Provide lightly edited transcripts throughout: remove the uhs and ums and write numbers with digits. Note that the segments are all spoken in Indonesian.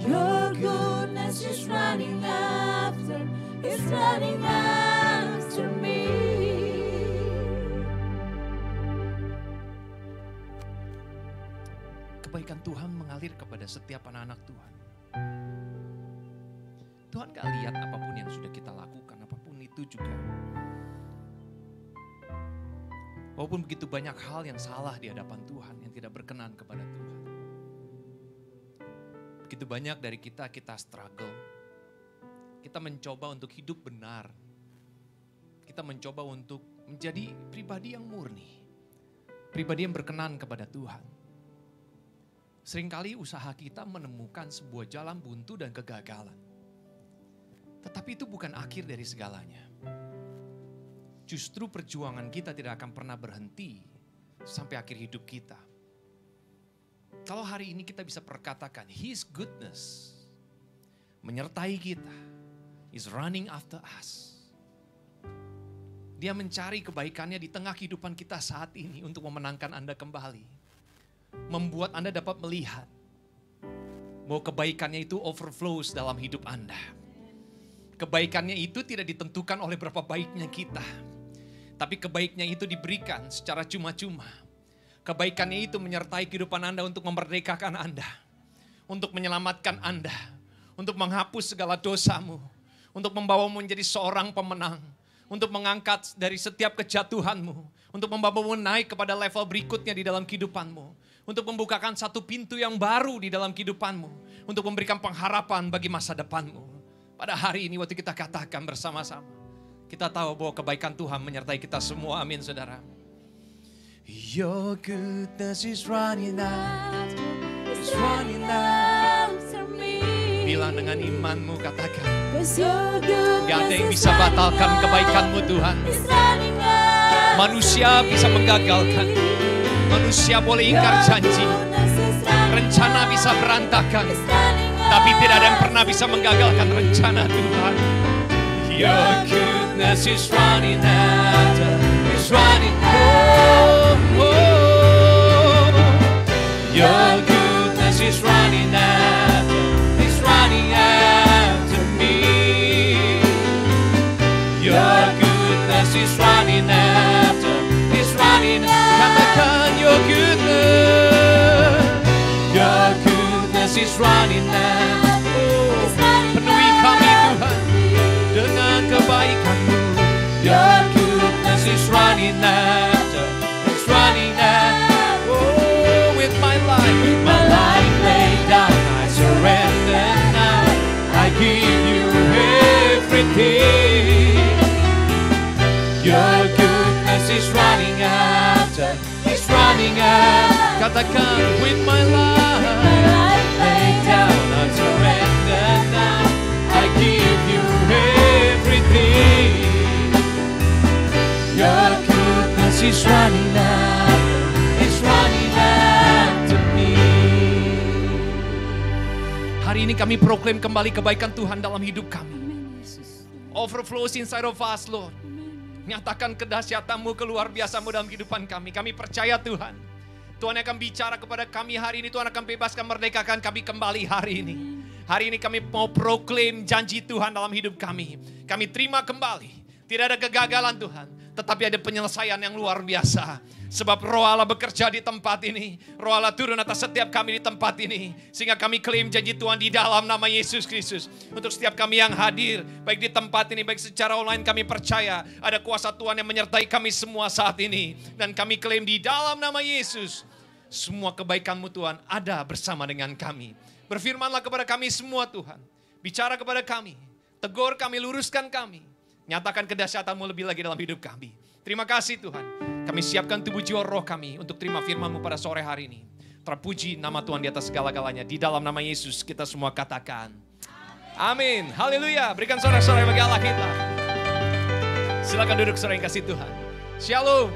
Your goodness is running after me. Kebaikan Tuhan mengalir kepada setiap anak-anak Tuhan. Tuhan gak lihat apapun yang sudah kita lakukan, apapun itu juga. Walaupun begitu banyak hal yang salah di hadapan Tuhan, yang tidak berkenan kepada Tuhan. Begitu banyak dari kita struggle. Kita mencoba untuk hidup benar. Kita mencoba untuk menjadi pribadi yang murni. Pribadi yang berkenan kepada Tuhan. Seringkali usaha kita menemukan sebuah jalan buntu dan kegagalan. Tetapi itu bukan akhir dari segalanya. Justru perjuangan kita tidak akan pernah berhenti sampai akhir hidup kita. Kalau hari ini kita bisa perkatakan, His goodness menyertai kita, is running after us. Dia mencari kebaikannya di tengah kehidupan kita saat ini untuk memenangkan Anda kembali. Membuat Anda dapat melihat bahwa kebaikannya itu overflows dalam hidup Anda. Kebaikannya itu tidak ditentukan oleh berapa baiknya kita. Tapi kebaikannya itu diberikan secara cuma-cuma. Kebaikannya itu menyertai kehidupan Anda untuk memerdekakan Anda. Untuk menyelamatkan Anda. Untuk menghapus segala dosamu. Untuk membawamu menjadi seorang pemenang. Untuk mengangkat dari setiap kejatuhanmu. Untuk membawamu naik kepada level berikutnya di dalam kehidupanmu. Untuk membukakan satu pintu yang baru di dalam kehidupanmu. Untuk memberikan pengharapan bagi masa depanmu. Pada hari ini waktu kita katakan bersama-sama. Kita tahu bahwa kebaikan Tuhan menyertai kita semua. Amin, saudara. Your goodness is running after me. Bilang dengan imanmu, katakan. Gak ada yang bisa batalkan kebaikanmu Tuhan. Manusia bisa menggagalkan. Manusia boleh ingkar janji. Rencana bisa berantakan. Tapi tidak ada yang pernah bisa menggagalkan rencana Tuhan. Your goodness is running after, is running Your goodness is running after me. Your goodness is running after, is running after. Katakan your goodness is running after. Penuhi kami Tuhan dengan kebaikan-Mu. Your goodness is running after, it's running after. Oh, with my life laid down, I surrender now. I give you everything. Your goodness is running after, it's running after. Katakan, with my life laid down, I surrender now. I give you everything. Your goodness is running after, it's running after me. Hari ini kami proklaim kembali kebaikan Tuhan dalam hidup kami. Overflows inside of us, Lord. Nyatakan kedahsyatan-Mu, keluar biasa-Mu dalam kehidupan kami. Kami percaya Tuhan. Tuhan akan bicara kepada kami hari ini. Tuhan akan bebaskan, merdekakan kami kembali hari ini. Hari ini kami mau proklaim janji Tuhan dalam hidup kami. Kami terima kembali. Tidak ada kegagalan Tuhan. Tetapi ada penyelesaian yang luar biasa. Sebab Roh Allah bekerja di tempat ini. Roh Allah turun atas setiap kami di tempat ini. Sehingga kami klaim janji Tuhan di dalam nama Yesus Kristus. Untuk setiap kami yang hadir. Baik di tempat ini, baik secara online, kami percaya. Ada kuasa Tuhan yang menyertai kami semua saat ini. Dan kami klaim di dalam nama Yesus. Semua kebaikan-Mu Tuhan ada bersama dengan kami. Berfirmanlah kepada kami semua Tuhan. Bicara kepada kami. Tegur kami, luruskan kami. Nyatakan kedahsyatan-Mu lebih lagi dalam hidup kami. Terima kasih Tuhan. Kami siapkan tubuh jiwa roh kami untuk terima firman-Mu pada sore hari ini. Terpuji nama Tuhan di atas segala-galanya. Di dalam nama Yesus kita semua katakan. Amin. Haleluya. Berikan sorak-sorai bagi Allah kita. Silakan duduk saudara yang kasih Tuhan. Shalom.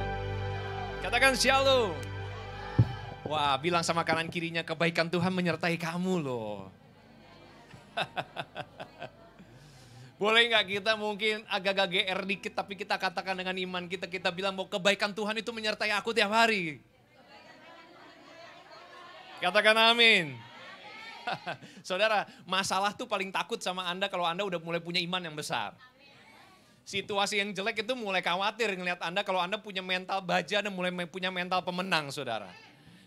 Katakan shalom. Wah, bilang sama kanan kirinya, kebaikan Tuhan menyertai kamu loh. Boleh nggak kita mungkin agak-agak GR dikit, tapi kita katakan dengan iman kita, kita bilang bahwa kebaikan Tuhan itu menyertai aku tiap hari. Katakan amin. Saudara, masalah tuh paling takut sama Anda kalau Anda udah mulai punya iman yang besar. Situasi yang jelek itu mulai khawatir ngelihat Anda kalau Anda punya mental baja dan mulai punya mental pemenang, saudara.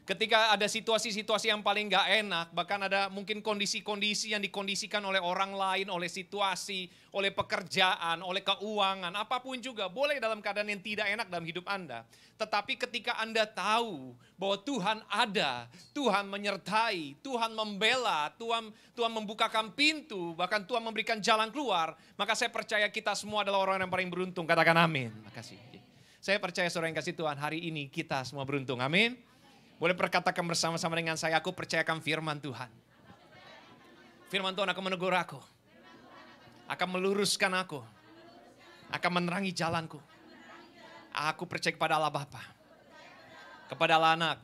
Ketika ada situasi-situasi yang paling gak enak, bahkan ada mungkin kondisi-kondisi yang dikondisikan oleh orang lain, oleh situasi, oleh pekerjaan, oleh keuangan, apapun juga, boleh dalam keadaan yang tidak enak dalam hidup Anda. Tetapi ketika Anda tahu bahwa Tuhan ada, Tuhan menyertai, Tuhan membela, Tuhan membukakan pintu, bahkan Tuhan memberikan jalan keluar, maka saya percaya kita semua adalah orang yang paling beruntung. Katakan amin. Makasih. Saya percaya saudara yang kasih Tuhan, hari ini kita semua beruntung. Amin. Boleh perkatakan bersama-sama dengan saya, aku percayakan firman Tuhan. Firman Tuhan akan menegur aku. Akan meluruskan aku. Akan menerangi jalanku. Aku percaya kepada Allah Bapa. Kepada Allah Anak.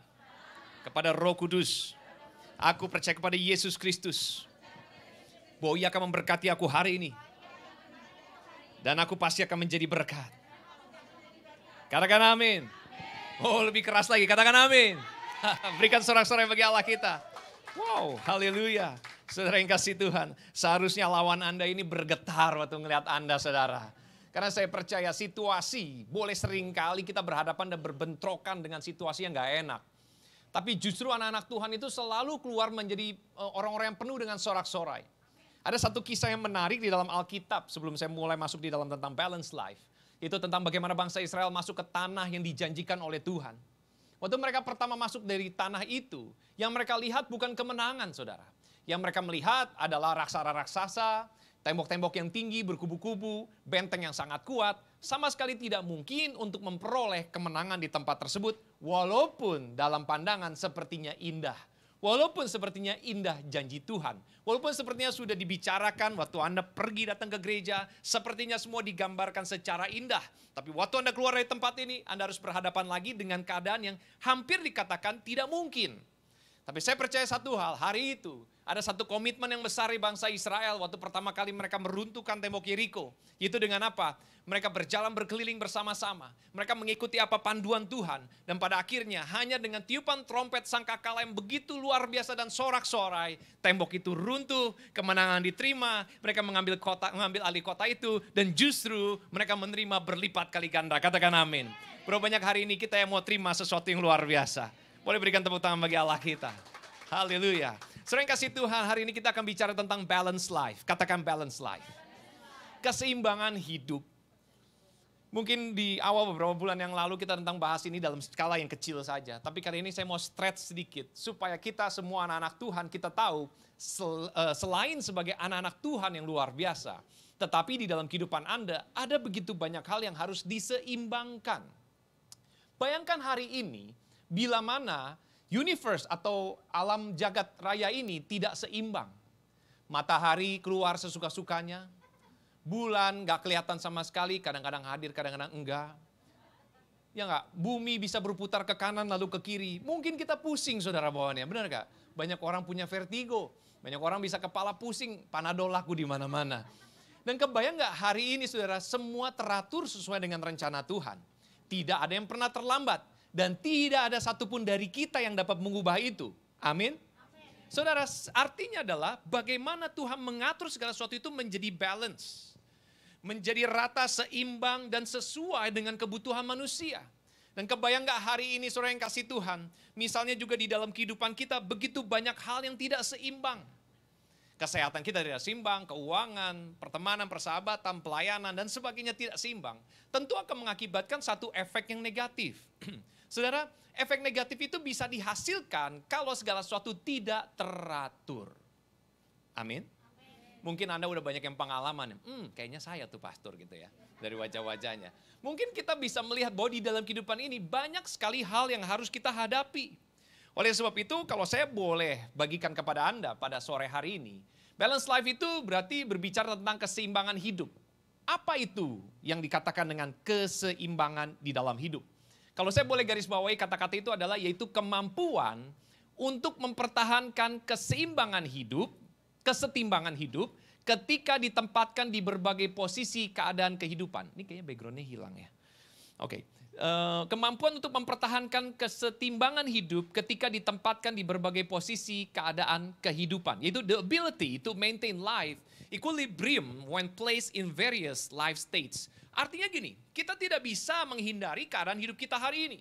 Kepada Roh Kudus. Aku percaya kepada Yesus Kristus. Bahwa Ia akan memberkati aku hari ini. Dan aku pasti akan menjadi berkat. Katakan amin. Oh, lebih keras lagi, katakan amin. Berikan sorak-sorai bagi Allah kita. Wow, haleluya. Saudara yang kasih Tuhan, seharusnya lawan Anda ini bergetar waktu ngelihat Anda, saudara. Karena saya percaya situasi, boleh sering kali kita berhadapan dan berbentrokan dengan situasi yang gak enak. Tapi justru anak-anak Tuhan itu selalu keluar menjadi orang-orang yang penuh dengan sorak-sorai. Ada satu kisah yang menarik di dalam Alkitab sebelum saya mulai masuk di dalam tentang balanced life. Itu tentang bagaimana bangsa Israel masuk ke tanah yang dijanjikan oleh Tuhan. Waktu mereka pertama masuk dari tanah itu, yang mereka lihat bukan kemenangan, saudara. Yang mereka melihat adalah raksasa-raksasa, tembok-tembok yang tinggi, berkubu-kubu, benteng yang sangat kuat. Sama sekali tidak mungkin untuk memperoleh kemenangan di tempat tersebut, walaupun dalam pandangan sepertinya indah. Walaupun sepertinya indah janji Tuhan. Walaupun sepertinya sudah dibicarakan waktu Anda pergi datang ke gereja. Sepertinya semua digambarkan secara indah. Tapi waktu Anda keluar dari tempat ini, Anda harus berhadapan lagi dengan keadaan yang hampir dikatakan tidak mungkin. Tapi saya percaya satu hal, hari itu ada satu komitmen yang besar di bangsa Israel waktu pertama kali mereka meruntuhkan tembok Yeriko. Itu dengan apa? Mereka berjalan berkeliling bersama-sama. Mereka mengikuti apa panduan Tuhan. Dan pada akhirnya hanya dengan tiupan trompet sangkakala yang begitu luar biasa dan sorak-sorai, tembok itu runtuh, kemenangan diterima, mereka mengambil alih kota itu, dan justru mereka menerima berlipat kali ganda. Katakan amin. Berapa banyak hari ini kita yang mau terima sesuatu yang luar biasa. Boleh berikan tepuk tangan bagi Allah kita. Haleluya. Sering kasih Tuhan, hari ini kita akan bicara tentang balance life. Katakan balance life. Keseimbangan hidup. Mungkin di awal beberapa bulan yang lalu kita tentang bahas ini dalam skala yang kecil saja. Tapi kali ini saya mau stretch sedikit. Supaya kita semua anak-anak Tuhan kita tahu selain sebagai anak-anak Tuhan yang luar biasa. Tetapi di dalam kehidupan Anda ada begitu banyak hal yang harus diseimbangkan. Bayangkan hari ini. Bila mana universe atau alam jagat raya ini tidak seimbang. Matahari keluar sesuka-sukanya. Bulan gak kelihatan sama sekali, kadang-kadang hadir, kadang-kadang enggak. Ya enggak, bumi bisa berputar ke kanan lalu ke kiri. Mungkin kita pusing saudara bawaannya, benar gak? Banyak orang punya vertigo, banyak orang bisa kepala pusing, panadol laku di mana-mana. Dan kebayang gak hari ini saudara, semua teratur sesuai dengan rencana Tuhan. Tidak ada yang pernah terlambat. Dan tidak ada satupun dari kita yang dapat mengubah itu. Amin. Saudara, artinya adalah bagaimana Tuhan mengatur segala sesuatu itu menjadi balance. Menjadi rata, seimbang, dan sesuai dengan kebutuhan manusia. Dan kebayang gak hari ini saudara yang kasih Tuhan. Misalnya juga di dalam kehidupan kita begitu banyak hal yang tidak seimbang. Kesehatan kita tidak seimbang, keuangan, pertemanan, persahabatan, pelayanan, dan sebagainya tidak seimbang. Tentu akan mengakibatkan satu efek yang negatif. Saudara, efek negatif itu bisa dihasilkan kalau segala sesuatu tidak teratur. Amin. Mungkin Anda udah banyak yang pengalaman. Kayaknya saya tuh pastor gitu ya. Dari wajah-wajahnya. Mungkin kita bisa melihat bahwa di dalam kehidupan ini banyak sekali hal yang harus kita hadapi. Oleh sebab itu kalau saya boleh bagikan kepada Anda pada sore hari ini. Balance life itu berarti berbicara tentang keseimbangan hidup. Apa itu yang dikatakan dengan keseimbangan di dalam hidup? Kalau saya boleh garis bawahi kata-kata itu adalah yaitu kemampuan untuk mempertahankan keseimbangan hidup, kesetimbangan hidup ketika ditempatkan di berbagai posisi keadaan kehidupan. Ini kayaknya backgroundnya hilang ya. Oke. kemampuan untuk mempertahankan kesetimbangan hidup ketika ditempatkan di berbagai posisi keadaan kehidupan. Yaitu the ability to maintain life equilibrium when placed in various life states. Artinya gini, kita tidak bisa menghindari keadaan hidup kita hari ini.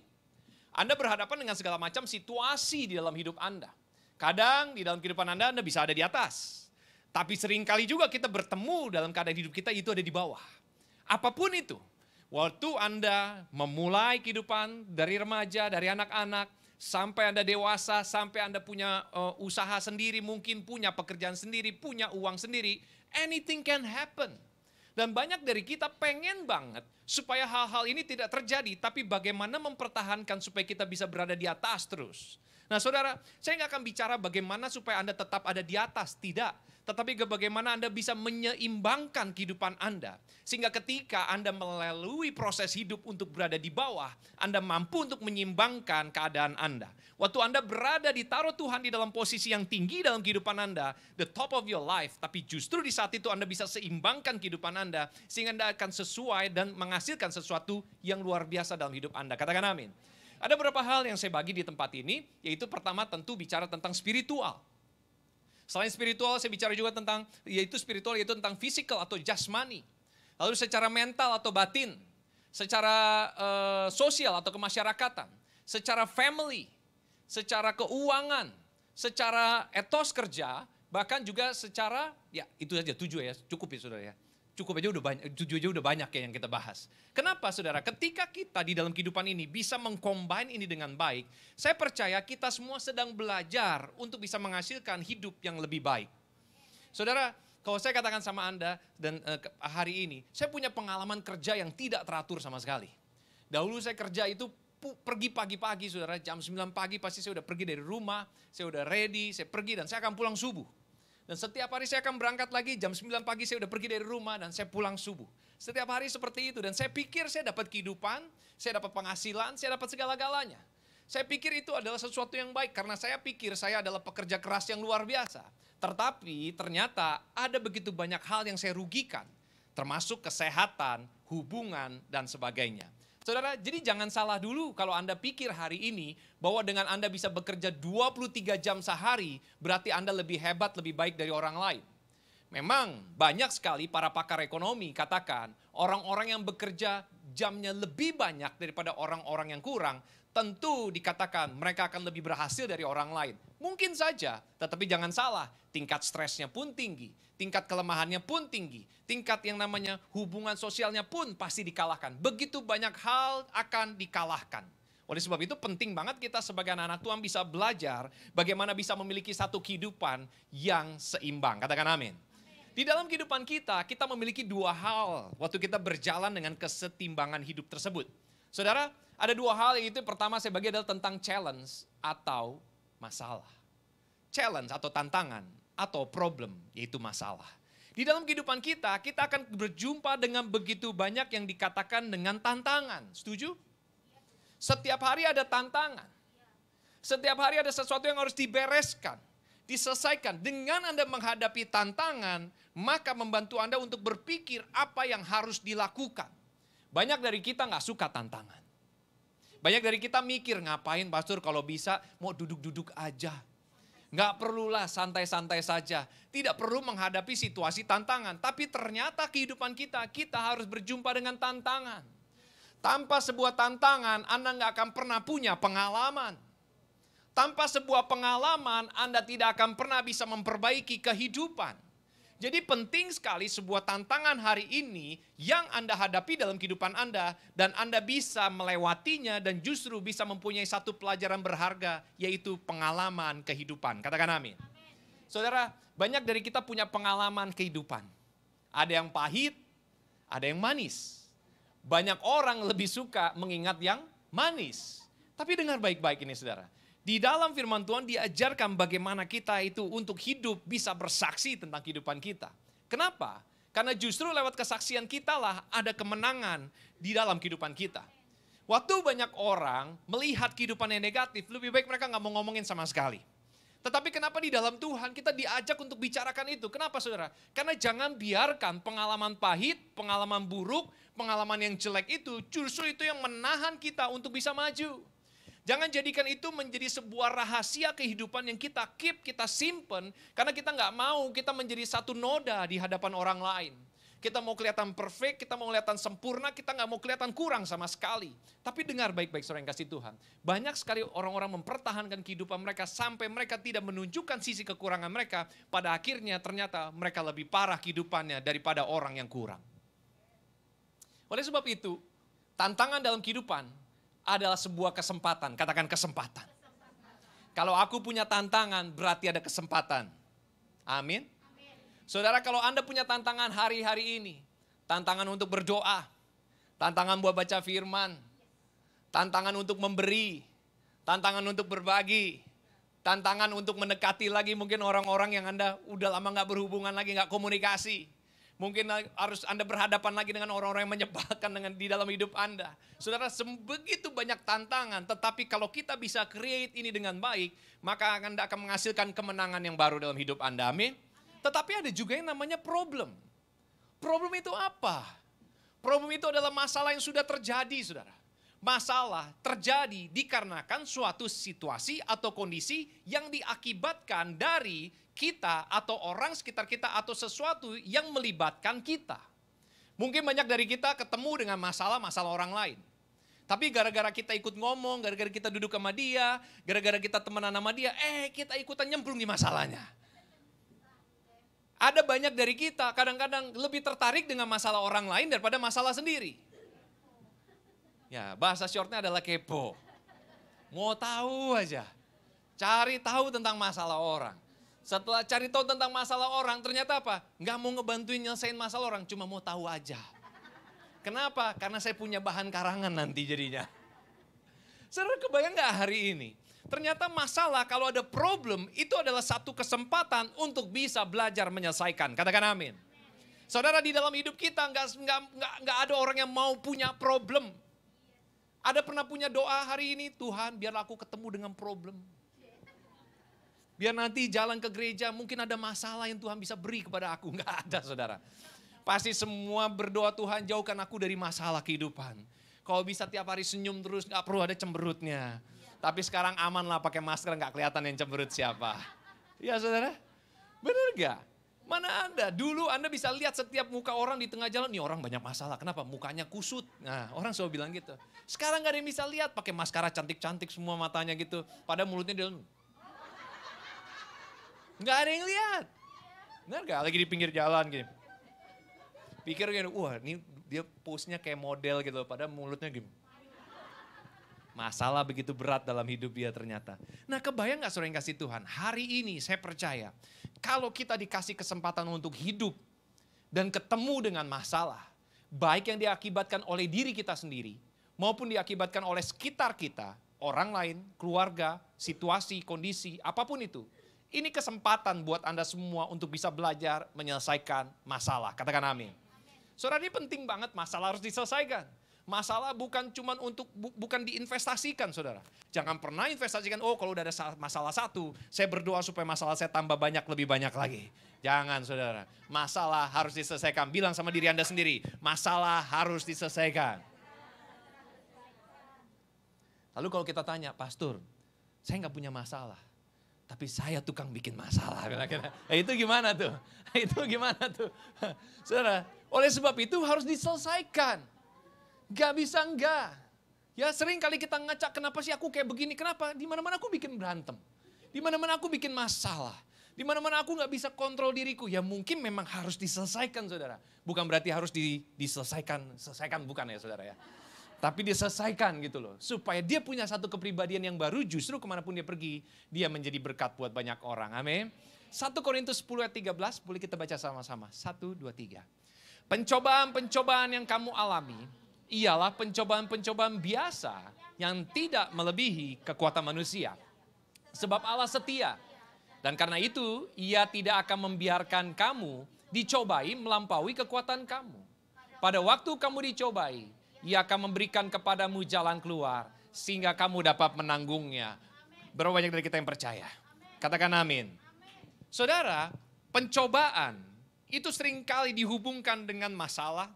Anda berhadapan dengan segala macam situasi di dalam hidup Anda. Kadang di dalam kehidupan Anda bisa ada di atas. Tapi seringkali juga kita bertemu dalam keadaan hidup kita itu ada di bawah. Apapun itu. Waktu Anda memulai kehidupan dari remaja, dari anak-anak, sampai Anda dewasa, sampai Anda punya usaha sendiri, mungkin punya pekerjaan sendiri, punya uang sendiri, anything can happen. Dan banyak dari kita pengen banget supaya hal-hal ini tidak terjadi, tapi bagaimana mempertahankan supaya kita bisa berada di atas terus. Nah saudara, saya nggak akan bicara bagaimana supaya Anda tetap ada di atas, tidak. Tetapi bagaimana Anda bisa menyeimbangkan kehidupan Anda. Sehingga ketika Anda melalui proses hidup untuk berada di bawah, Anda mampu untuk menyeimbangkan keadaan Anda. Waktu Anda berada ditaruh Tuhan di dalam posisi yang tinggi dalam kehidupan Anda, the top of your life, tapi justru di saat itu Anda bisa seimbangkan kehidupan Anda, sehingga Anda akan sesuai dan menghasilkan sesuatu yang luar biasa dalam hidup Anda. Katakan amin. Ada beberapa hal yang saya bagi di tempat ini, yaitu pertama tentu bicara tentang spiritual. Selain spiritual, saya bicara juga tentang, yaitu spiritual, yaitu tentang physical atau jasmani. Lalu secara mental atau batin, secara sosial atau kemasyarakatan, secara family, secara keuangan, secara etos kerja, bahkan juga secara, ya itu saja 7 ya, cukup ya saudara ya. Cukup aja udah banyak, 7 aja udah banyak ya yang kita bahas. Kenapa saudara? Ketika kita di dalam kehidupan ini bisa mengcombine ini dengan baik, saya percaya kita semua sedang belajar untuk bisa menghasilkan hidup yang lebih baik. Saudara, kalau saya katakan sama Anda dan hari ini, saya punya pengalaman kerja yang tidak teratur sama sekali. Dahulu saya kerja itu pergi pagi-pagi saudara, jam 9 pagi pasti saya udah pergi dari rumah, saya udah ready, saya pergi dan saya akan pulang subuh. Dan setiap hari saya akan berangkat lagi, jam 9 pagi saya udah pergi dari rumah dan saya pulang subuh. Setiap hari seperti itu dan saya pikir saya dapat kehidupan, saya dapat penghasilan, saya dapat segala-galanya. Saya pikir itu adalah sesuatu yang baik karena saya pikir saya adalah pekerja keras yang luar biasa. Tetapi ternyata ada begitu banyak hal yang saya rugikan, termasuk kesehatan, hubungan, dan sebagainya. Saudara, jadi jangan salah dulu kalau Anda pikir hari ini bahwa dengan Anda bisa bekerja 23 jam sehari, berarti Anda lebih hebat, lebih baik dari orang lain. Memang banyak sekali para pakar ekonomi katakan orang-orang yang bekerja jamnya lebih banyak daripada orang-orang yang kurang, tentu dikatakan mereka akan lebih berhasil dari orang lain. Mungkin saja, tetapi jangan salah, tingkat stresnya pun tinggi, tingkat kelemahannya pun tinggi, tingkat yang namanya hubungan sosialnya pun pasti dikalahkan. Begitu banyak hal akan dikalahkan. Oleh sebab itu penting banget kita sebagai anak-anak Tuhan bisa belajar bagaimana bisa memiliki satu kehidupan yang seimbang. Katakan amin. Di dalam kehidupan kita, kita memiliki 2 hal waktu kita berjalan dengan kesetimbangan hidup tersebut. Saudara, ada 2 hal, yaitu pertama saya bagi adalah tentang challenge atau masalah. Challenge atau tantangan atau problem, yaitu masalah. Di dalam kehidupan kita, kita akan berjumpa dengan begitu banyak yang dikatakan dengan tantangan. Setuju? Setiap hari ada tantangan. Setiap hari ada sesuatu yang harus dibereskan, diselesaikan. Dengan Anda menghadapi tantangan, maka membantu Anda untuk berpikir apa yang harus dilakukan. Banyak dari kita nggak suka tantangan. Banyak dari kita mikir, ngapain pastor kalau bisa mau duduk-duduk aja. Nggak perlulah santai-santai saja. Tidak perlu menghadapi situasi tantangan. Tapi ternyata kehidupan kita harus berjumpa dengan tantangan. Tanpa sebuah tantangan, Anda nggak akan pernah punya pengalaman. Tanpa sebuah pengalaman, Anda tidak akan pernah bisa memperbaiki kehidupan. Jadi penting sekali sebuah tantangan hari ini yang Anda hadapi dalam kehidupan Anda. Dan Anda bisa melewatinya dan justru bisa mempunyai satu pelajaran berharga, yaitu pengalaman kehidupan. Katakan amin. Saudara, banyak dari kita punya pengalaman kehidupan. Ada yang pahit, ada yang manis. Banyak orang lebih suka mengingat yang manis. Tapi dengar baik-baik ini saudara. Di dalam firman Tuhan diajarkan bagaimana kita itu untuk hidup bisa bersaksi tentang kehidupan kita. Kenapa? Karena justru lewat kesaksian kita lah ada kemenangan di dalam kehidupan kita. Waktu banyak orang melihat kehidupan yang negatif, lebih baik mereka nggak mau ngomongin sama sekali. Tetapi kenapa di dalam Tuhan kita diajak untuk bicarakan itu? Kenapa saudara? Karena jangan biarkan pengalaman pahit, pengalaman buruk, pengalaman yang jelek itu justru itu yang menahan kita untuk bisa maju. Jangan jadikan itu menjadi sebuah rahasia kehidupan yang kita keep, kita simpen. Karena kita nggak mau kita menjadi satu noda di hadapan orang lain. Kita mau kelihatan perfect, kita mau kelihatan sempurna, kita nggak mau kelihatan kurang sama sekali. Tapi dengar baik-baik saudara yang kasih Tuhan. Banyak sekali orang-orang mempertahankan kehidupan mereka sampai mereka tidak menunjukkan sisi kekurangan mereka. Pada akhirnya ternyata mereka lebih parah kehidupannya daripada orang yang kurang. Oleh sebab itu, tantangan dalam kehidupan adalah sebuah kesempatan. Katakan kesempatan. Kalau aku punya tantangan berarti ada kesempatan. Amin. Saudara, kalau Anda punya tantangan hari-hari ini, tantangan untuk berdoa, tantangan buat baca firman, tantangan untuk memberi, tantangan untuk berbagi, tantangan untuk mendekati lagi mungkin orang-orang yang Anda udah lama gak berhubungan lagi, gak komunikasi. Mungkin harus Anda berhadapan lagi dengan orang-orang yang menyebalkan di dalam hidup Anda. Saudara, begitu banyak tantangan, tetapi kalau kita bisa create ini dengan baik, maka Anda akan menghasilkan kemenangan yang baru dalam hidup Anda. Amin. Tetapi ada juga yang namanya problem. Problem itu apa? Problem itu adalah masalah yang sudah terjadi, saudara. Masalah terjadi dikarenakan suatu situasi atau kondisi yang diakibatkan dari kita atau orang sekitar kita atau sesuatu yang melibatkan kita. Mungkin banyak dari kita ketemu dengan masalah-masalah orang lain. Tapi gara-gara kita ikut ngomong, gara-gara kita duduk sama dia, gara-gara kita temenan sama dia, kita ikutan nyemplung di masalahnya. Ada banyak dari kita kadang-kadang lebih tertarik dengan masalah orang lain daripada masalah sendiri. Ya, bahasa shortnya adalah kepo. Mau tahu aja. Cari tahu tentang masalah orang. Setelah cari tahu tentang masalah orang, ternyata apa? Nggak mau ngebantuin nyelesain masalah orang, cuma mau tahu aja. Kenapa? Karena saya punya bahan karangan nanti jadinya. Saudara, kebayang nggak hari ini? Ternyata masalah kalau ada problem itu adalah satu kesempatan untuk bisa belajar menyelesaikan. Katakan amin. Saudara, di dalam hidup kita nggak ada orang yang mau punya problem. Ada pernah punya doa hari ini, Tuhan biarlah aku ketemu dengan problem. Biar nanti jalan ke gereja mungkin ada masalah yang Tuhan bisa beri kepada aku. Nggak ada, saudara. Pasti semua berdoa, Tuhan jauhkan aku dari masalah kehidupan. Kalau bisa tiap hari senyum terus, nggak perlu ada cemberutnya. Tapi sekarang aman lah pakai masker, nggak kelihatan yang cemberut siapa. Ya saudara, benar gak? Mana ada? Dulu Anda bisa lihat setiap muka orang di tengah jalan, nih orang banyak masalah. Kenapa? Mukanya kusut. Nah, orang selalu bilang gitu. Sekarang gak ada yang bisa lihat, pakai maskara cantik-cantik semua matanya gitu. Padahal mulutnya dia nggak ada yang lihat. Benar gak? Lagi di pinggir jalan gini. Pikir gini, wah ini dia pose-nya kayak model gitu. Padahal mulutnya gini. Masalah begitu berat dalam hidup dia ternyata. Nah, kebayang gak saudara yang kasih Tuhan? Hari ini saya percaya, kalau kita dikasih kesempatan untuk hidup dan ketemu dengan masalah, baik yang diakibatkan oleh diri kita sendiri, maupun diakibatkan oleh sekitar kita, orang lain, keluarga, situasi, kondisi, apapun itu. Ini kesempatan buat Anda semua untuk bisa belajar menyelesaikan masalah. Katakan amin. Saudara, ini penting banget, masalah harus diselesaikan. Masalah bukan cuma bukan diinvestasikan, saudara. Jangan pernah investasikan, kalau udah ada masalah satu, saya berdoa supaya masalah saya tambah banyak, lebih banyak lagi. Jangan, saudara. Masalah harus diselesaikan. Bilang sama diri Anda sendiri, masalah harus diselesaikan. Lalu kalau kita tanya, Pastor, saya nggak punya masalah. Tapi saya tukang bikin masalah. Itu gimana tuh? Itu gimana tuh? Saudara, oleh sebab itu harus diselesaikan. Gak bisa enggak. Ya sering kali kita ngacak, kenapa sih aku kayak begini? Kenapa? Di mana-mana aku bikin berantem. Di mana-mana aku bikin masalah. Di mana-mana aku gak bisa kontrol diriku. Ya mungkin memang harus diselesaikan, saudara. Bukan berarti harus selesaikan bukan ya saudara ya. Tapi diselesaikan gitu loh. Supaya dia punya satu kepribadian yang baru, justru kemanapun dia pergi, dia menjadi berkat buat banyak orang. Amin. 1 Korintus 10 ayat 13, boleh kita baca sama-sama. 1, 2, 3. Pencobaan-pencobaan yang kamu alami, ialah pencobaan-pencobaan biasa yang tidak melebihi kekuatan manusia. Sebab Allah setia. Dan karena itu, Ia tidak akan membiarkan kamu dicobai melampaui kekuatan kamu. Pada waktu kamu dicobai, Ia akan memberikan kepadamu jalan keluar, sehingga kamu dapat menanggungnya. Berapa banyak dari kita yang percaya? Katakan amin. Saudara, pencobaan itu seringkali dihubungkan dengan masalah,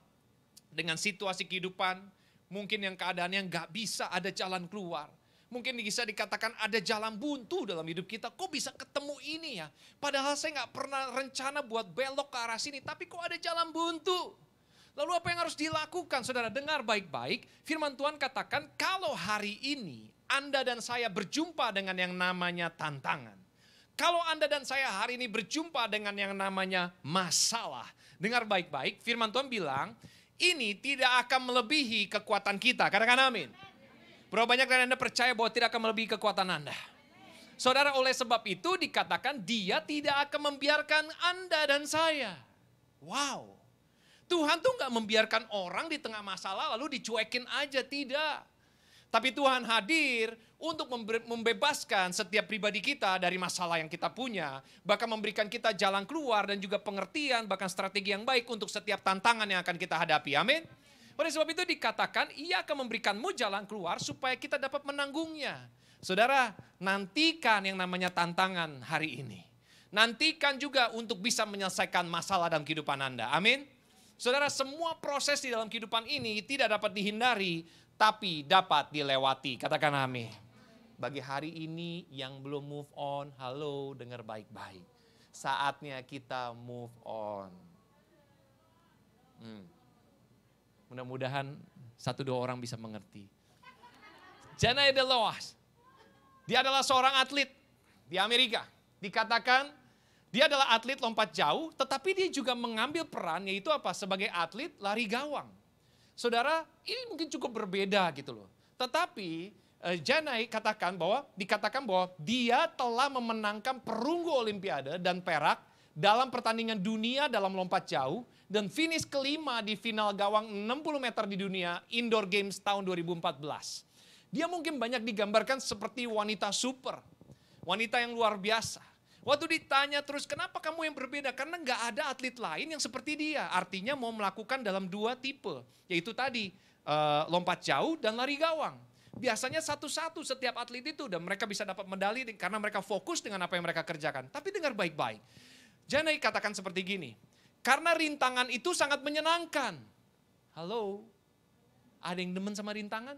dengan situasi kehidupan, mungkin yang keadaannya nggak bisa ada jalan keluar. Mungkin bisa dikatakan ada jalan buntu dalam hidup kita. Kok bisa ketemu ini ya? Padahal saya nggak pernah rencana buat belok ke arah sini, tapi kok ada jalan buntu? Lalu apa yang harus dilakukan? Saudara, dengar baik-baik. Firman Tuhan katakan kalau hari ini Anda dan saya berjumpa dengan yang namanya tantangan. Kalau Anda dan saya hari ini berjumpa dengan yang namanya masalah. Dengar baik-baik, firman Tuhan bilang, ini tidak akan melebihi kekuatan kita. Katakan amin. Berapa banyak dari Anda percaya bahwa tidak akan melebihi kekuatan Anda? Saudara, oleh sebab itu dikatakan dia tidak akan membiarkan Anda dan saya. Wow. Tuhan tuh gak membiarkan orang di tengah masalah lalu dicuekin aja, tidak. Tapi Tuhan hadir untuk membebaskan setiap pribadi kita dari masalah yang kita punya. Bahkan memberikan kita jalan keluar dan juga pengertian, bahkan strategi yang baik untuk setiap tantangan yang akan kita hadapi. Amin. Oleh sebab itu dikatakan ia akan memberikanmu jalan keluar supaya kita dapat menanggungnya. Saudara, nantikan yang namanya tantangan hari ini. Nantikan juga untuk bisa menyelesaikan masalah dalam kehidupan Anda. Amin. Saudara, semua proses di dalam kehidupan ini tidak dapat dihindari, tapi dapat dilewati. Katakan amin. Bagi hari ini yang belum move on, halo, dengar baik-baik. Saatnya kita move on. Mudah-mudahan 1-2 orang bisa mengerti. Janai de Loas. Dia adalah seorang atlet di Amerika. Dikatakan dia adalah atlet lompat jauh, tetapi dia juga mengambil peran yaitu apa? Sebagai atlet lari gawang. Saudara, ini mungkin cukup berbeda gitu loh. Tetapi Janai dikatakan bahwa dia telah memenangkan perunggu Olimpiade dan perak dalam pertandingan dunia dalam lompat jauh dan finish kelima di final gawang 60 meter di dunia Indoor Games tahun 2014. Dia mungkin banyak digambarkan seperti wanita super, wanita yang luar biasa. Waktu ditanya terus kenapa kamu yang berbeda? Karena nggak ada atlet lain yang seperti dia. Artinya mau melakukan dalam 2 tipe, yaitu tadi lompat jauh dan lari gawang. Biasanya satu-satu setiap atlet itu dan mereka bisa dapat medali karena mereka fokus dengan apa yang mereka kerjakan. Tapi dengar baik-baik. Janai katakan seperti gini, karena rintangan itu sangat menyenangkan. Halo, ada yang demen sama rintangan?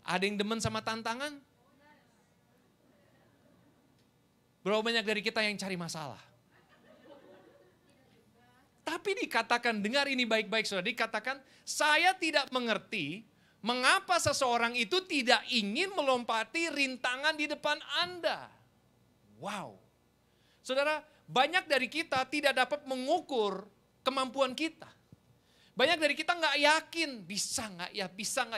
Ada yang demen sama tantangan? Berapa banyak dari kita yang cari masalah? Tapi dikatakan, dengar ini baik-baik saudara, dikatakan saya tidak mengerti mengapa seseorang itu tidak ingin melompati rintangan di depan Anda. Wow. Saudara, banyak dari kita tidak dapat mengukur kemampuan kita. Banyak dari kita nggak yakin, bisa nggak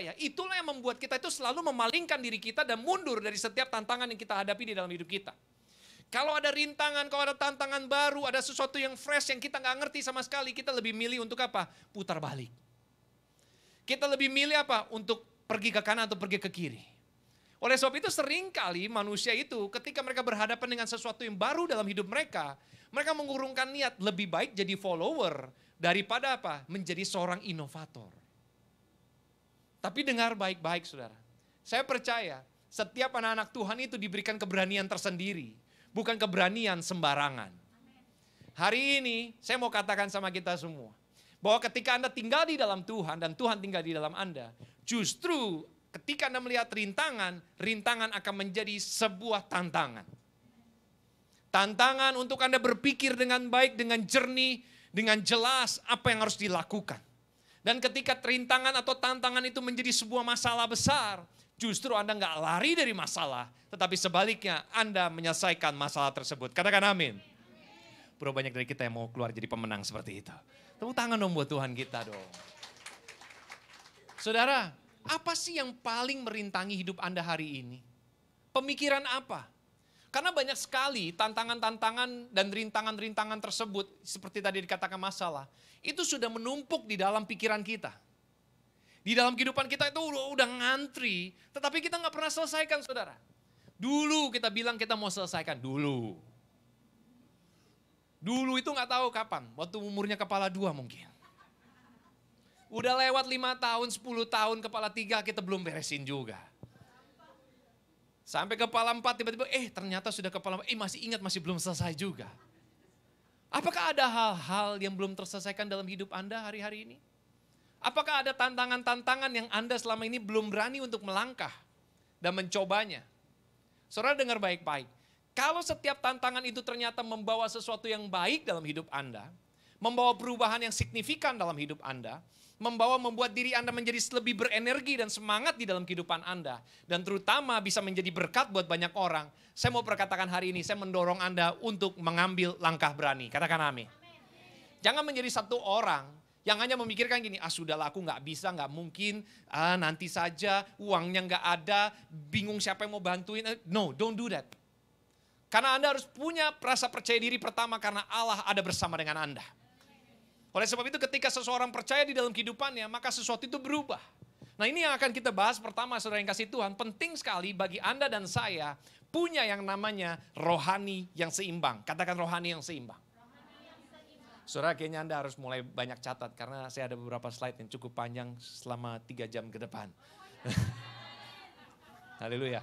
ya. Itulah yang membuat kita itu selalu memalingkan diri kita dan mundur dari setiap tantangan yang kita hadapi di dalam hidup kita. Kalau ada rintangan, kalau ada tantangan baru, ada sesuatu yang fresh yang kita nggak ngerti sama sekali, kita lebih milih untuk apa? Putar balik. Kita lebih milih apa? Untuk pergi ke kanan atau pergi ke kiri. Oleh sebab itu seringkali manusia itu ketika mereka berhadapan dengan sesuatu yang baru dalam hidup mereka, mereka mengurungkan niat lebih baik jadi follower daripada apa? Menjadi seorang inovator. Tapi dengar baik-baik saudara. Saya percaya setiap anak-anak Tuhan itu diberikan keberanian tersendiri. Bukan keberanian sembarangan. Hari ini saya mau katakan sama kita semua. Bahwa ketika Anda tinggal di dalam Tuhan dan Tuhan tinggal di dalam Anda. Justru ketika Anda melihat rintangan akan menjadi sebuah tantangan. Tantangan untuk Anda berpikir dengan baik, dengan jernih, dengan jelas apa yang harus dilakukan. Dan ketika rintangan atau tantangan itu menjadi sebuah masalah besar. Justru Anda nggak lari dari masalah, tetapi sebaliknya Anda menyelesaikan masalah tersebut. Katakan amin. Berapa banyak dari kita yang mau keluar jadi pemenang seperti itu. Tepuk tangan dong buat Tuhan kita dong. Saudara, apa sih yang paling merintangi hidup Anda hari ini? Pemikiran apa? Karena banyak sekali tantangan-tantangan dan rintangan-rintangan tersebut, seperti tadi dikatakan masalah, itu sudah menumpuk di dalam pikiran kita. Di dalam kehidupan kita itu udah ngantri, tetapi kita nggak pernah selesaikan saudara. Dulu kita bilang kita mau selesaikan, dulu. Dulu itu nggak tahu kapan, waktu umurnya kepala 2 mungkin. Udah lewat 5 tahun, 10 tahun, kepala 3 kita belum beresin juga. Sampai kepala 4 tiba-tiba, ternyata sudah kepala 4, masih ingat, masih belum selesai juga. Apakah ada hal-hal yang belum terselesaikan dalam hidup Anda hari-hari ini? Apakah ada tantangan-tantangan yang Anda selama ini belum berani untuk melangkah dan mencobanya? Saudara dengar baik-baik. Kalau setiap tantangan itu ternyata membawa sesuatu yang baik dalam hidup Anda, membawa perubahan yang signifikan dalam hidup Anda, membuat diri Anda menjadi lebih berenergi dan semangat di dalam kehidupan Anda, dan terutama bisa menjadi berkat buat banyak orang, saya mau perkatakan hari ini, saya mendorong Anda untuk mengambil langkah berani. Katakan amin. Jangan menjadi satu orang yang hanya memikirkan gini, sudahlah aku gak bisa, gak mungkin, nanti saja, uangnya gak ada, bingung siapa yang mau bantuin. No, don't do that. Karena Anda harus punya rasa percaya diri pertama karena Allah ada bersama dengan Anda. Oleh sebab itu ketika seseorang percaya di dalam kehidupannya, maka sesuatu itu berubah. Nah ini yang akan kita bahas pertama, saudara yang kasih Tuhan. Penting sekali bagi Anda dan saya punya yang namanya rohani yang seimbang. Katakan rohani yang seimbang. Saudara kayaknya Anda harus mulai banyak catat karena saya ada beberapa slide yang cukup panjang selama 3 jam ke depan. Haleluya.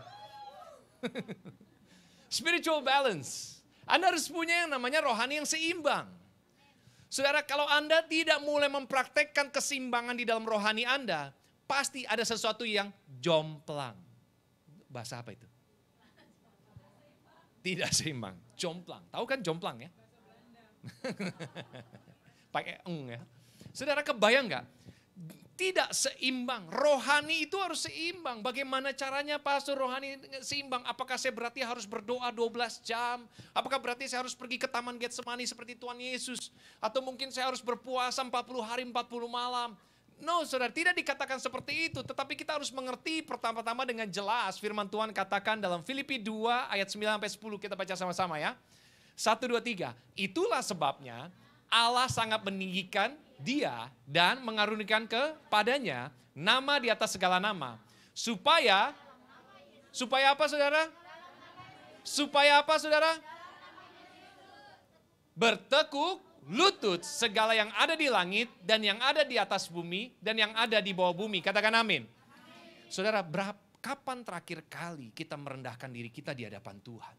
Spiritual balance. Anda harus punya yang namanya rohani yang seimbang. Saudara, kalau Anda tidak mulai mempraktekkan keseimbangan di dalam rohani Anda, pasti ada sesuatu yang jomplang. Bahasa apa itu? Tidak seimbang, jomplang. Tahu kan jomplang ya? Pakai ya. Saudara kebayang nggak? Tidak seimbang. Rohani itu harus seimbang. Bagaimana caranya pastor rohani seimbang? Apakah saya berarti harus berdoa 12 jam? Apakah berarti saya harus pergi ke Taman Getsemani seperti Tuhan Yesus? Atau mungkin saya harus berpuasa 40 hari 40 malam? No, saudara, tidak dikatakan seperti itu. Tetapi kita harus mengerti pertama-tama dengan jelas. Firman Tuhan katakan dalam Filipi 2 ayat 9-10. Kita baca sama-sama ya. 1, 2, 3. Itulah sebabnya Allah sangat meninggikan dia dan mengaruniakan kepadanya nama di atas segala nama. Supaya apa saudara? Supaya apa saudara? Bertekuk lutut segala yang ada di langit dan yang ada di atas bumi dan yang ada di bawah bumi. Katakan amin. Saudara, kapan terakhir kali kita merendahkan diri kita di hadapan Tuhan?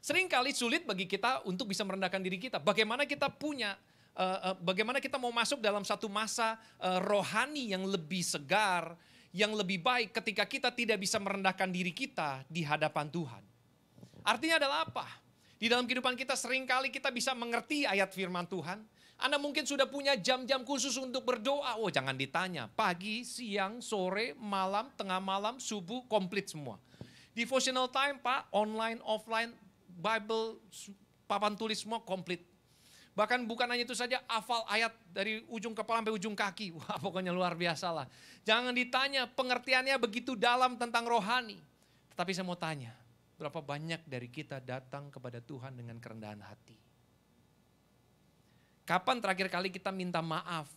Seringkali sulit bagi kita untuk bisa merendahkan diri kita. Bagaimana kita bagaimana kita mau masuk dalam satu masa rohani yang lebih segar, yang lebih baik ketika kita tidak bisa merendahkan diri kita di hadapan Tuhan. Artinya adalah apa? Di dalam kehidupan kita seringkali kita bisa mengerti ayat firman Tuhan. Anda mungkin sudah punya jam-jam khusus untuk berdoa. Oh jangan ditanya, pagi, siang, sore, malam, tengah malam, subuh, komplit semua. Devotional time Pak, online, offline, Bible, papan tulis semua komplit. Bahkan bukan hanya itu saja, hafal ayat dari ujung kepala sampai ujung kaki. Wah pokoknya luar biasa lah. Jangan ditanya, pengertiannya begitu dalam tentang rohani. Tetapi saya mau tanya, berapa banyak dari kita datang kepada Tuhan dengan kerendahan hati? Kapan terakhir kali kita minta maaf?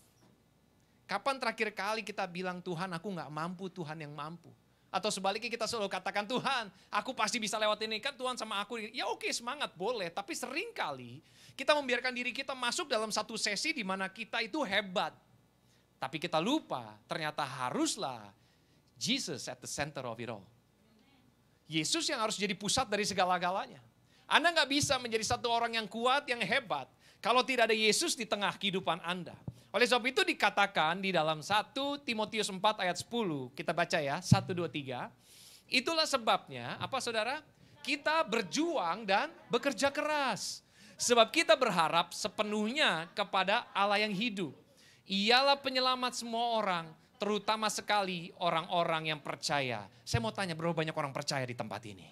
Kapan terakhir kali kita bilang, Tuhan aku gak mampu, Tuhan yang mampu? Atau sebaliknya kita selalu katakan, Tuhan aku pasti bisa lewat ini, kan Tuhan sama aku. Ya oke, semangat boleh, tapi seringkali kita membiarkan diri kita masuk dalam satu sesi di mana kita itu hebat. Tapi kita lupa ternyata haruslah Jesus at the center of it all. Yesus yang harus jadi pusat dari segala-galanya. Anda gak bisa menjadi satu orang yang kuat, yang hebat kalau tidak ada Yesus di tengah kehidupan Anda. Oleh sebab itu dikatakan di dalam 1 Timotius 4 ayat 10, kita baca ya, 1, 2, 3. Itulah sebabnya, apa saudara? Kita berjuang dan bekerja keras. Sebab kita berharap sepenuhnya kepada Allah yang hidup. Ialah penyelamat semua orang, terutama sekali orang-orang yang percaya. Saya mau tanya, berapa banyak orang percaya di tempat ini?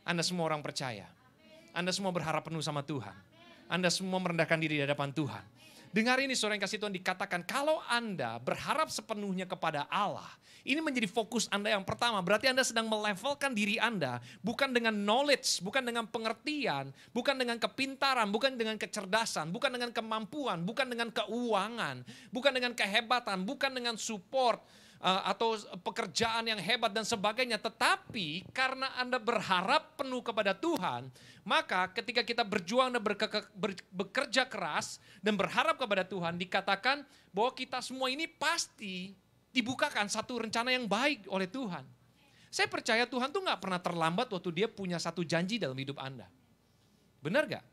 Anda semua orang percaya. Anda semua berharap penuh sama Tuhan. Anda semua merendahkan diri di hadapan Tuhan. Dengar ini saudara yang kasih Tuhan, dikatakan kalau Anda berharap sepenuhnya kepada Allah, ini menjadi fokus Anda yang pertama. Berarti Anda sedang melevelkan diri Anda, bukan dengan knowledge, bukan dengan pengertian, bukan dengan kepintaran, bukan dengan kecerdasan, bukan dengan kemampuan, bukan dengan keuangan, bukan dengan kehebatan, bukan dengan support, atau pekerjaan yang hebat dan sebagainya. Tetapi karena Anda berharap penuh kepada Tuhan, maka ketika kita berjuang dan bekerja keras dan berharap kepada Tuhan, dikatakan bahwa kita semua ini pasti dibukakan satu rencana yang baik oleh Tuhan. Saya percaya Tuhan tuh gak pernah terlambat waktu dia punya satu janji dalam hidup Anda. Benar gak?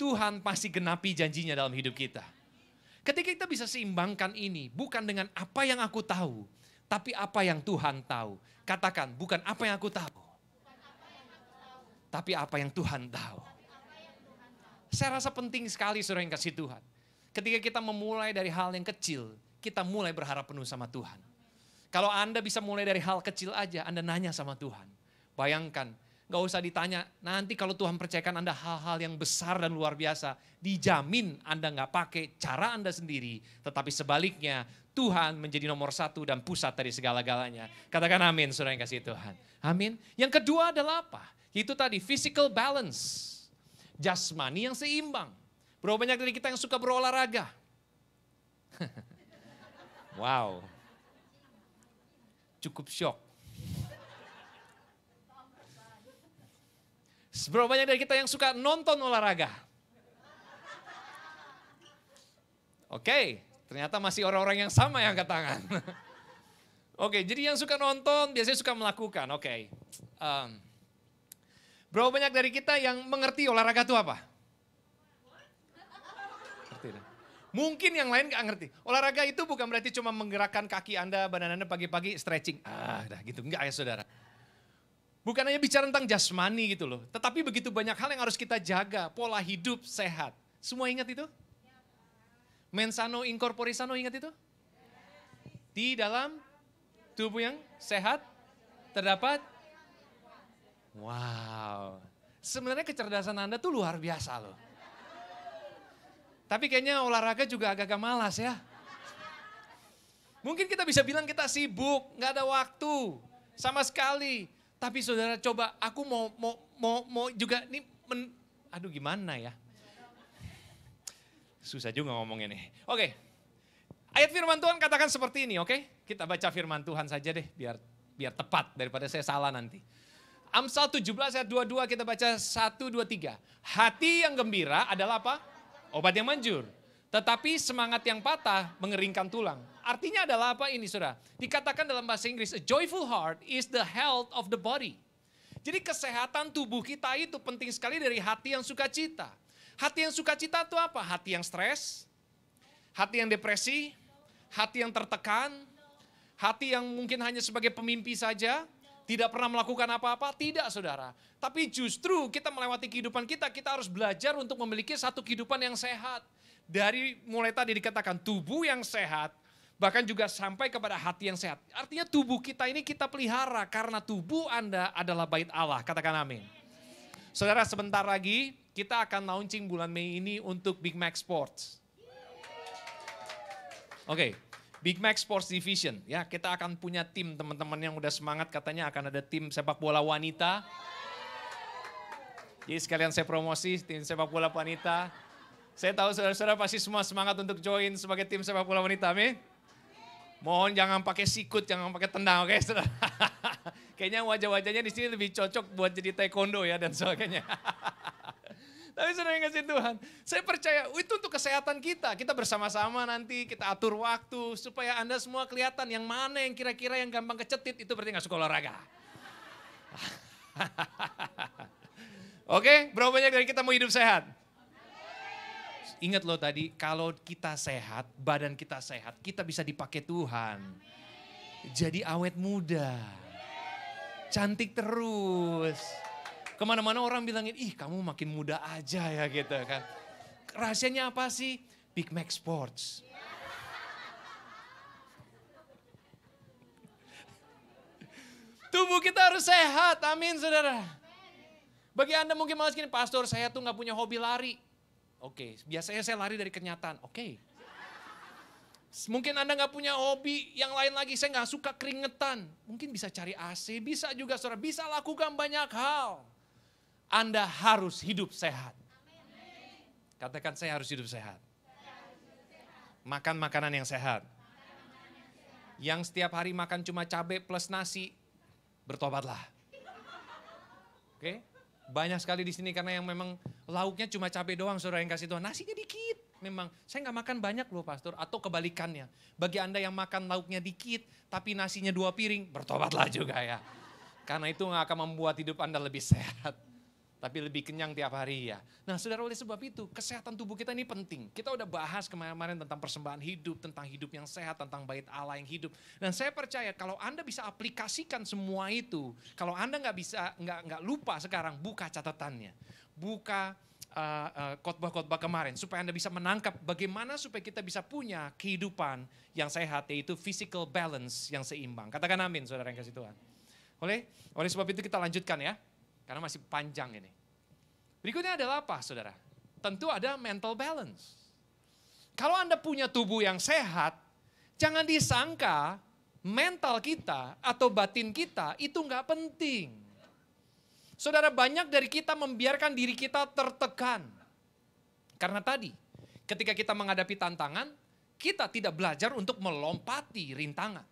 Tuhan pasti genapi janjinya dalam hidup kita. Ketika kita bisa seimbangkan ini, bukan dengan apa yang aku tahu, tapi apa yang Tuhan tahu. Katakan, bukan apa yang aku tahu, tapi apa yang Tuhan tahu. Saya rasa penting sekali saudara yang kasih Tuhan. Ketika kita memulai dari hal yang kecil, kita mulai berharap penuh sama Tuhan. Kalau Anda bisa mulai dari hal kecil aja, Anda nanya sama Tuhan. Bayangkan, gak usah ditanya, nanti kalau Tuhan percayakan Anda hal-hal yang besar dan luar biasa, dijamin Anda gak pakai cara Anda sendiri, tetapi sebaliknya Tuhan menjadi nomor satu dan pusat dari segala-galanya. Katakan amin, saudara yang kasih Tuhan. Amin. Yang kedua adalah apa? Itu tadi, physical balance. Jasmani yang seimbang. Berapa banyak dari kita yang suka berolahraga? Wow. Cukup syok. Berapa banyak dari kita yang suka nonton olahraga? Oke, ternyata masih orang-orang yang sama yang angkat tangan. Oke, jadi yang suka nonton biasanya suka melakukan. Oke. Berapa banyak dari kita yang mengerti olahraga itu apa? Mungkin yang lain gak ngerti. Olahraga itu bukan berarti cuma menggerakkan kaki Anda, badan Anda pagi-pagi stretching. Dah gitu. Enggak ya saudara. Bukan hanya bicara tentang jasmani gitu loh. Tetapi begitu banyak hal yang harus kita jaga. Pola hidup sehat. Semua ingat itu? Mens sano in corpore sano, ingat itu? Di dalam tubuh yang sehat terdapat. Wow. Sebenarnya kecerdasan Anda tuh luar biasa loh. Tapi kayaknya olahraga juga agak-agak malas ya. Mungkin kita bisa bilang kita sibuk, gak ada waktu sama sekali. Tapi saudara coba, aku mau juga nih, aduh gimana ya. Susah juga ngomongnya nih. Oke, ayat firman Tuhan katakan seperti ini, oke? Kita baca firman Tuhan saja deh, biar tepat daripada saya salah nanti. Amsal 17 ayat 22 kita baca 1, 2, 3. Hati yang gembira adalah apa? Obat yang manjur. Tetapi semangat yang patah mengeringkan tulang. Artinya adalah apa ini saudara? Dikatakan dalam bahasa Inggris, a joyful heart is the health of the body. Jadi kesehatan tubuh kita itu penting sekali dari hati yang sukacita. Hati yang sukacita itu apa? Hati yang stres, hati yang depresi, hati yang tertekan, hati yang mungkin hanya sebagai pemimpi saja, tidak pernah melakukan apa-apa, tidak saudara. Tapi justru kita melewati kehidupan kita harus belajar untuk memiliki satu kehidupan yang sehat. Dari mulai tadi dikatakan tubuh yang sehat, bahkan juga sampai kepada hati yang sehat. Artinya tubuh kita ini kita pelihara karena tubuh Anda adalah bait Allah. Katakan amin. Saudara sebentar lagi kita akan launching bulan Mei ini untuk Big Mac Sports. Oke. Big Mac Sports Division, ya kita akan punya tim teman-teman yang udah semangat katanya akan ada tim sepak bola wanita. Jadi sekalian saya promosi tim sepak bola wanita. Saya tahu saudara-saudara pasti semua semangat untuk join sebagai tim sepak bola wanita, amin. Mohon jangan pakai sikut, jangan pakai tendang, oke saudara. Kayaknya wajah-wajahnya di sini lebih cocok buat jadi taekwondo ya dan sebagainya. Tapi saudara yang kasih Tuhan, saya percaya itu untuk kesehatan kita. Kita bersama-sama nanti kita atur waktu supaya Anda semua kelihatan yang mana yang kira-kira yang gampang kecetit itu berarti gak suka olahraga. Oke, berapa banyak dari kita mau hidup sehat? Ingat loh tadi, kalau kita sehat, badan kita sehat, kita bisa dipakai Tuhan. Jadi awet muda, cantik terus. Kemana-mana orang bilangin, ih kamu makin muda aja ya gitu kan. Rahasianya apa sih? Big Mac Sports. Tubuh kita harus sehat, amin saudara. Bagi Anda mungkin malas gini, pastor saya tuh gak punya hobi lari. Oke, biasanya saya lari dari kenyataan, oke. Mungkin Anda gak punya hobi yang lain lagi, saya gak suka keringetan. Mungkin bisa cari AC, bisa juga saudara, bisa lakukan banyak hal. Anda harus hidup sehat. Katakan saya harus hidup sehat. Makan makanan yang sehat. Yang setiap hari makan cuma cabai plus nasi, bertobatlah. Oke? Banyak sekali di sini karena yang memang lauknya cuma cabai doang, saudara yang kasih Tuhan. Nasinya dikit. Memang saya nggak makan banyak loh pastor. Atau kebalikannya. Bagi Anda yang makan lauknya dikit, tapi nasinya 2 piring, bertobatlah juga ya. Karena itu nggak akan membuat hidup Anda lebih sehat. Tapi lebih kenyang tiap hari ya. Nah saudara, oleh sebab itu kesehatan tubuh kita ini penting. Kita udah bahas kemarin tentang persembahan hidup, tentang hidup yang sehat, tentang bait Allah yang hidup. Dan saya percaya kalau Anda bisa aplikasikan semua itu, kalau Anda nggak lupa sekarang, buka catatannya. Buka khotbah-khotbah kemarin supaya Anda bisa menangkap bagaimana supaya kita bisa punya kehidupan yang sehat, yaitu physical balance yang seimbang. Katakan amin saudara yang kasih Tuhan. Oleh sebab itu kita lanjutkan ya. Karena masih panjang ini. Berikutnya adalah apa saudara? Tentu ada mental balance. Kalau Anda punya tubuh yang sehat, jangan disangka mental kita atau batin kita itu nggak penting. Saudara, banyak dari kita membiarkan diri kita tertekan. Karena tadi, ketika kita menghadapi tantangan, kita tidak belajar untuk melompati rintangan.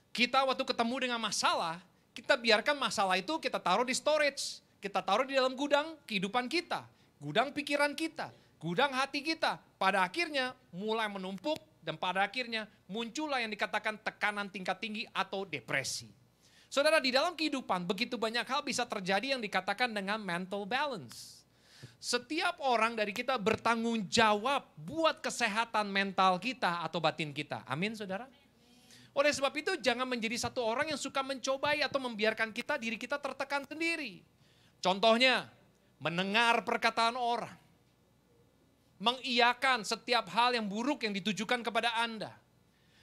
Kita waktu ketemu dengan masalah, kita biarkan masalah itu kita taruh di storage. Kita taruh di dalam gudang kehidupan kita. Gudang pikiran kita. Gudang hati kita. Pada akhirnya mulai menumpuk dan pada akhirnya muncullah yang dikatakan tekanan tingkat tinggi atau depresi. Saudara, di dalam kehidupan begitu banyak hal bisa terjadi yang dikatakan dengan mental balance. Setiap orang dari kita bertanggung jawab buat kesehatan mental kita atau batin kita. Amin saudara? Oleh sebab itu jangan menjadi satu orang yang suka mencobai atau membiarkan diri kita tertekan sendiri. Contohnya, mendengar perkataan orang. Mengiyakan setiap hal yang buruk yang ditujukan kepada Anda.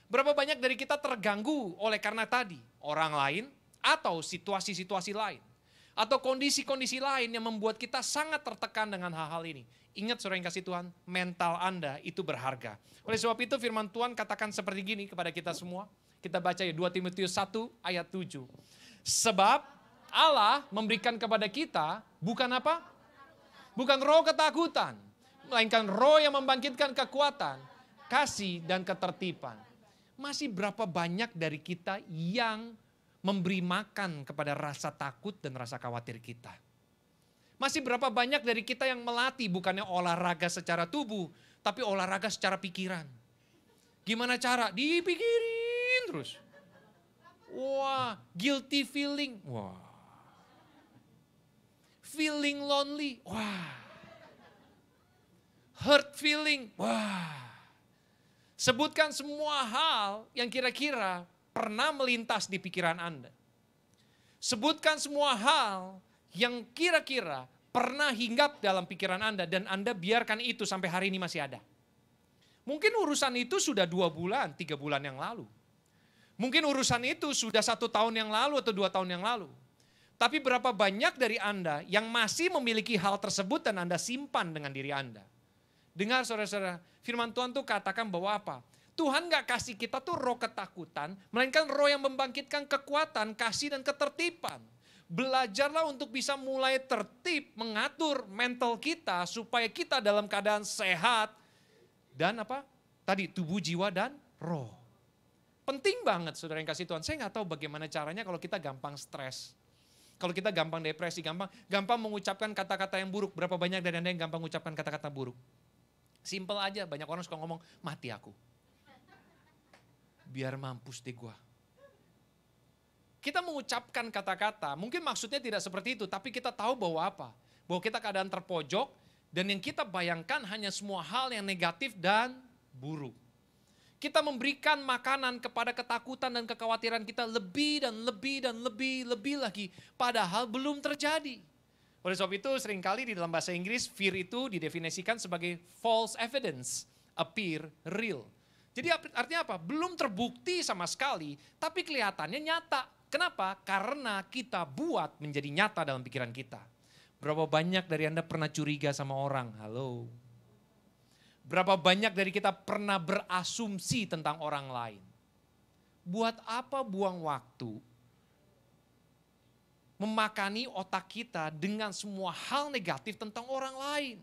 Berapa banyak dari kita terganggu oleh karena tadi orang lain atau situasi-situasi lain. Atau kondisi-kondisi lain yang membuat kita sangat tertekan dengan hal-hal ini. Ingat saudara yang kasih Tuhan, mental Anda itu berharga. Oleh sebab itu firman Tuhan katakan seperti gini kepada kita semua. Kita baca ya 2 Timotius 1 ayat 7. Sebab Allah memberikan kepada kita bukan apa? Bukan roh ketakutan. Melainkan roh yang membangkitkan kekuatan, kasih dan ketertiban. Masih berapa banyak dari kita yang memberi makan kepada rasa takut dan rasa khawatir kita. Masih berapa banyak dari kita yang melatih bukannya olahraga secara tubuh, tapi olahraga secara pikiran. Gimana cara? Dipikirin terus. Wah, guilty feeling. Wah. Feeling lonely. Wah. Hurt feeling. Wah. Sebutkan semua hal yang kira-kira pernah melintas di pikiran Anda. Sebutkan semua hal yang kira-kira pernah hinggap dalam pikiran Anda dan Anda biarkan itu sampai hari ini masih ada. Mungkin urusan itu sudah 2 bulan, 3 bulan yang lalu. Mungkin urusan itu sudah 1 tahun yang lalu atau 2 tahun yang lalu. Tapi berapa banyak dari Anda yang masih memiliki hal tersebut dan Anda simpan dengan diri Anda. Dengar saudara-saudara, firman Tuhan tuh katakan bahwa apa? Tuhan gak kasih kita tuh roh ketakutan, melainkan roh yang membangkitkan kekuatan, kasih dan ketertiban. Belajarlah untuk bisa mulai tertib, mengatur mental kita supaya kita dalam keadaan sehat dan apa? Tadi tubuh, jiwa dan roh. Penting banget saudara yang kasih Tuhan. Saya gak tahu bagaimana caranya kalau kita gampang stres. Kalau kita gampang depresi, gampang mengucapkan kata-kata yang buruk. Berapa banyak dari Anda yang gampang mengucapkan kata-kata buruk? Simple aja, banyak orang suka ngomong, mati aku. Biar mampus deh gua. Kita mengucapkan kata-kata, mungkin maksudnya tidak seperti itu, tapi kita tahu bahwa apa? Bahwa kita keadaan terpojok, dan yang kita bayangkan hanya semua hal yang negatif dan buruk. Kita memberikan makanan kepada ketakutan dan kekhawatiran kita lebih dan lebih dan lebih lagi. Padahal belum terjadi. Oleh sebab itu seringkali di dalam bahasa Inggris, fear itu didefinisikan sebagai false evidence, appear real. Jadi artinya apa? Belum terbukti sama sekali, tapi kelihatannya nyata. Kenapa? Karena kita buat menjadi nyata dalam pikiran kita. Berapa banyak dari Anda pernah curiga sama orang? Halo. Berapa banyak dari kita pernah berasumsi tentang orang lain? Buat apa buang waktu? Memakani otak kita dengan semua hal negatif tentang orang lain.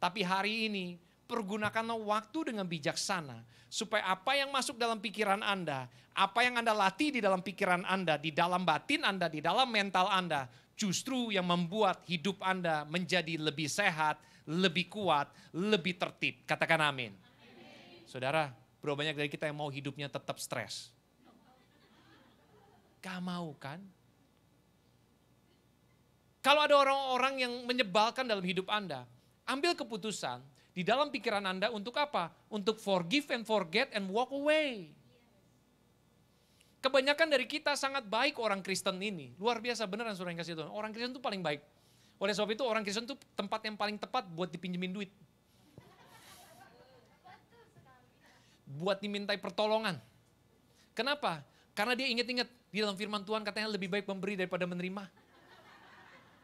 Tapi hari ini, pergunakanlah waktu dengan bijaksana. Supaya apa yang masuk dalam pikiran Anda, apa yang Anda latih di dalam pikiran Anda, di dalam batin Anda, di dalam mental Anda, justru yang membuat hidup Anda menjadi lebih sehat, lebih kuat, lebih tertib. Katakan amin. Saudara, berapa banyak dari kita yang mau hidupnya tetap stres? Gak mau kan? Kalau ada orang-orang yang menyebalkan dalam hidup Anda, ambil keputusan di dalam pikiran Anda untuk apa? Untuk forgive and forget and walk away. Kebanyakan dari kita sangat baik orang Kristen ini. Luar biasa beneran saudara yang kasih Tuhan. Orang Kristen itu paling baik. Oleh sebab itu orang Kristen itu tempat yang paling tepat buat dipinjemin duit. Buat dimintai pertolongan. Kenapa? Karena dia ingat-ingat di dalam firman Tuhan katanya lebih baik memberi daripada menerima.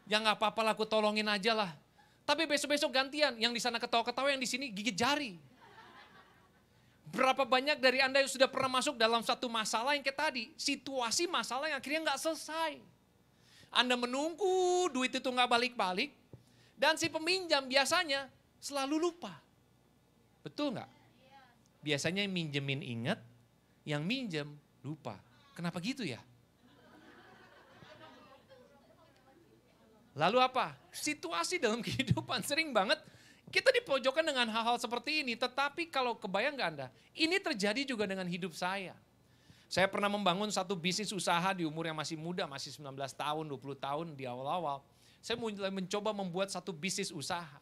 Ya gak apa-apa lah, aku tolongin aja lah. Tapi besok-besok gantian, yang di sana ketawa-ketawa, yang di sini gigit jari. Berapa banyak dari Anda yang sudah pernah masuk dalam satu masalah yang kayak tadi, situasi masalah yang akhirnya gak selesai. Anda menunggu duit itu gak balik-balik, dan si peminjam biasanya selalu lupa. Betul gak? Biasanya yang minjemin ingat, yang minjem lupa. Kenapa gitu ya? Lalu apa? Situasi dalam kehidupan sering banget kita dipojokkan dengan hal-hal seperti ini. Tetapi kalau kebayang gak Anda, ini terjadi juga dengan hidup saya. Saya pernah membangun satu bisnis usaha di umur yang masih muda, masih 19 tahun, 20 tahun di awal-awal. Saya mulai mencoba membuat satu bisnis usaha.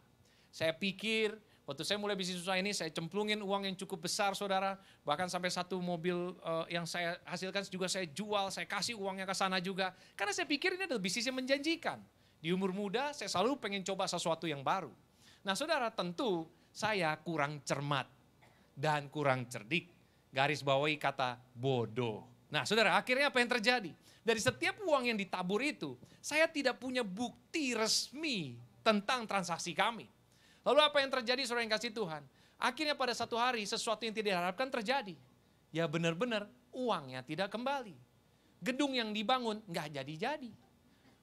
Saya pikir, waktu saya mulai bisnis usaha ini, saya cemplungin uang yang cukup besar saudara. Bahkan sampai satu mobil yang saya hasilkan juga saya jual, saya kasih uangnya ke sana juga. Karena saya pikir ini adalah bisnis yang menjanjikan. Di umur muda saya selalu pengen coba sesuatu yang baru. Nah saudara, tentu saya kurang cermat dan kurang cerdik. Garis bawahi kata bodoh. Nah saudara, akhirnya apa yang terjadi? Dari setiap uang yang ditabur itu, saya tidak punya bukti resmi tentang transaksi kami. Lalu apa yang terjadi saudara yang kasih Tuhan? Akhirnya pada satu hari sesuatu yang tidak diharapkan terjadi. Ya benar-benar uangnya tidak kembali. Gedung yang dibangun nggak jadi-jadi.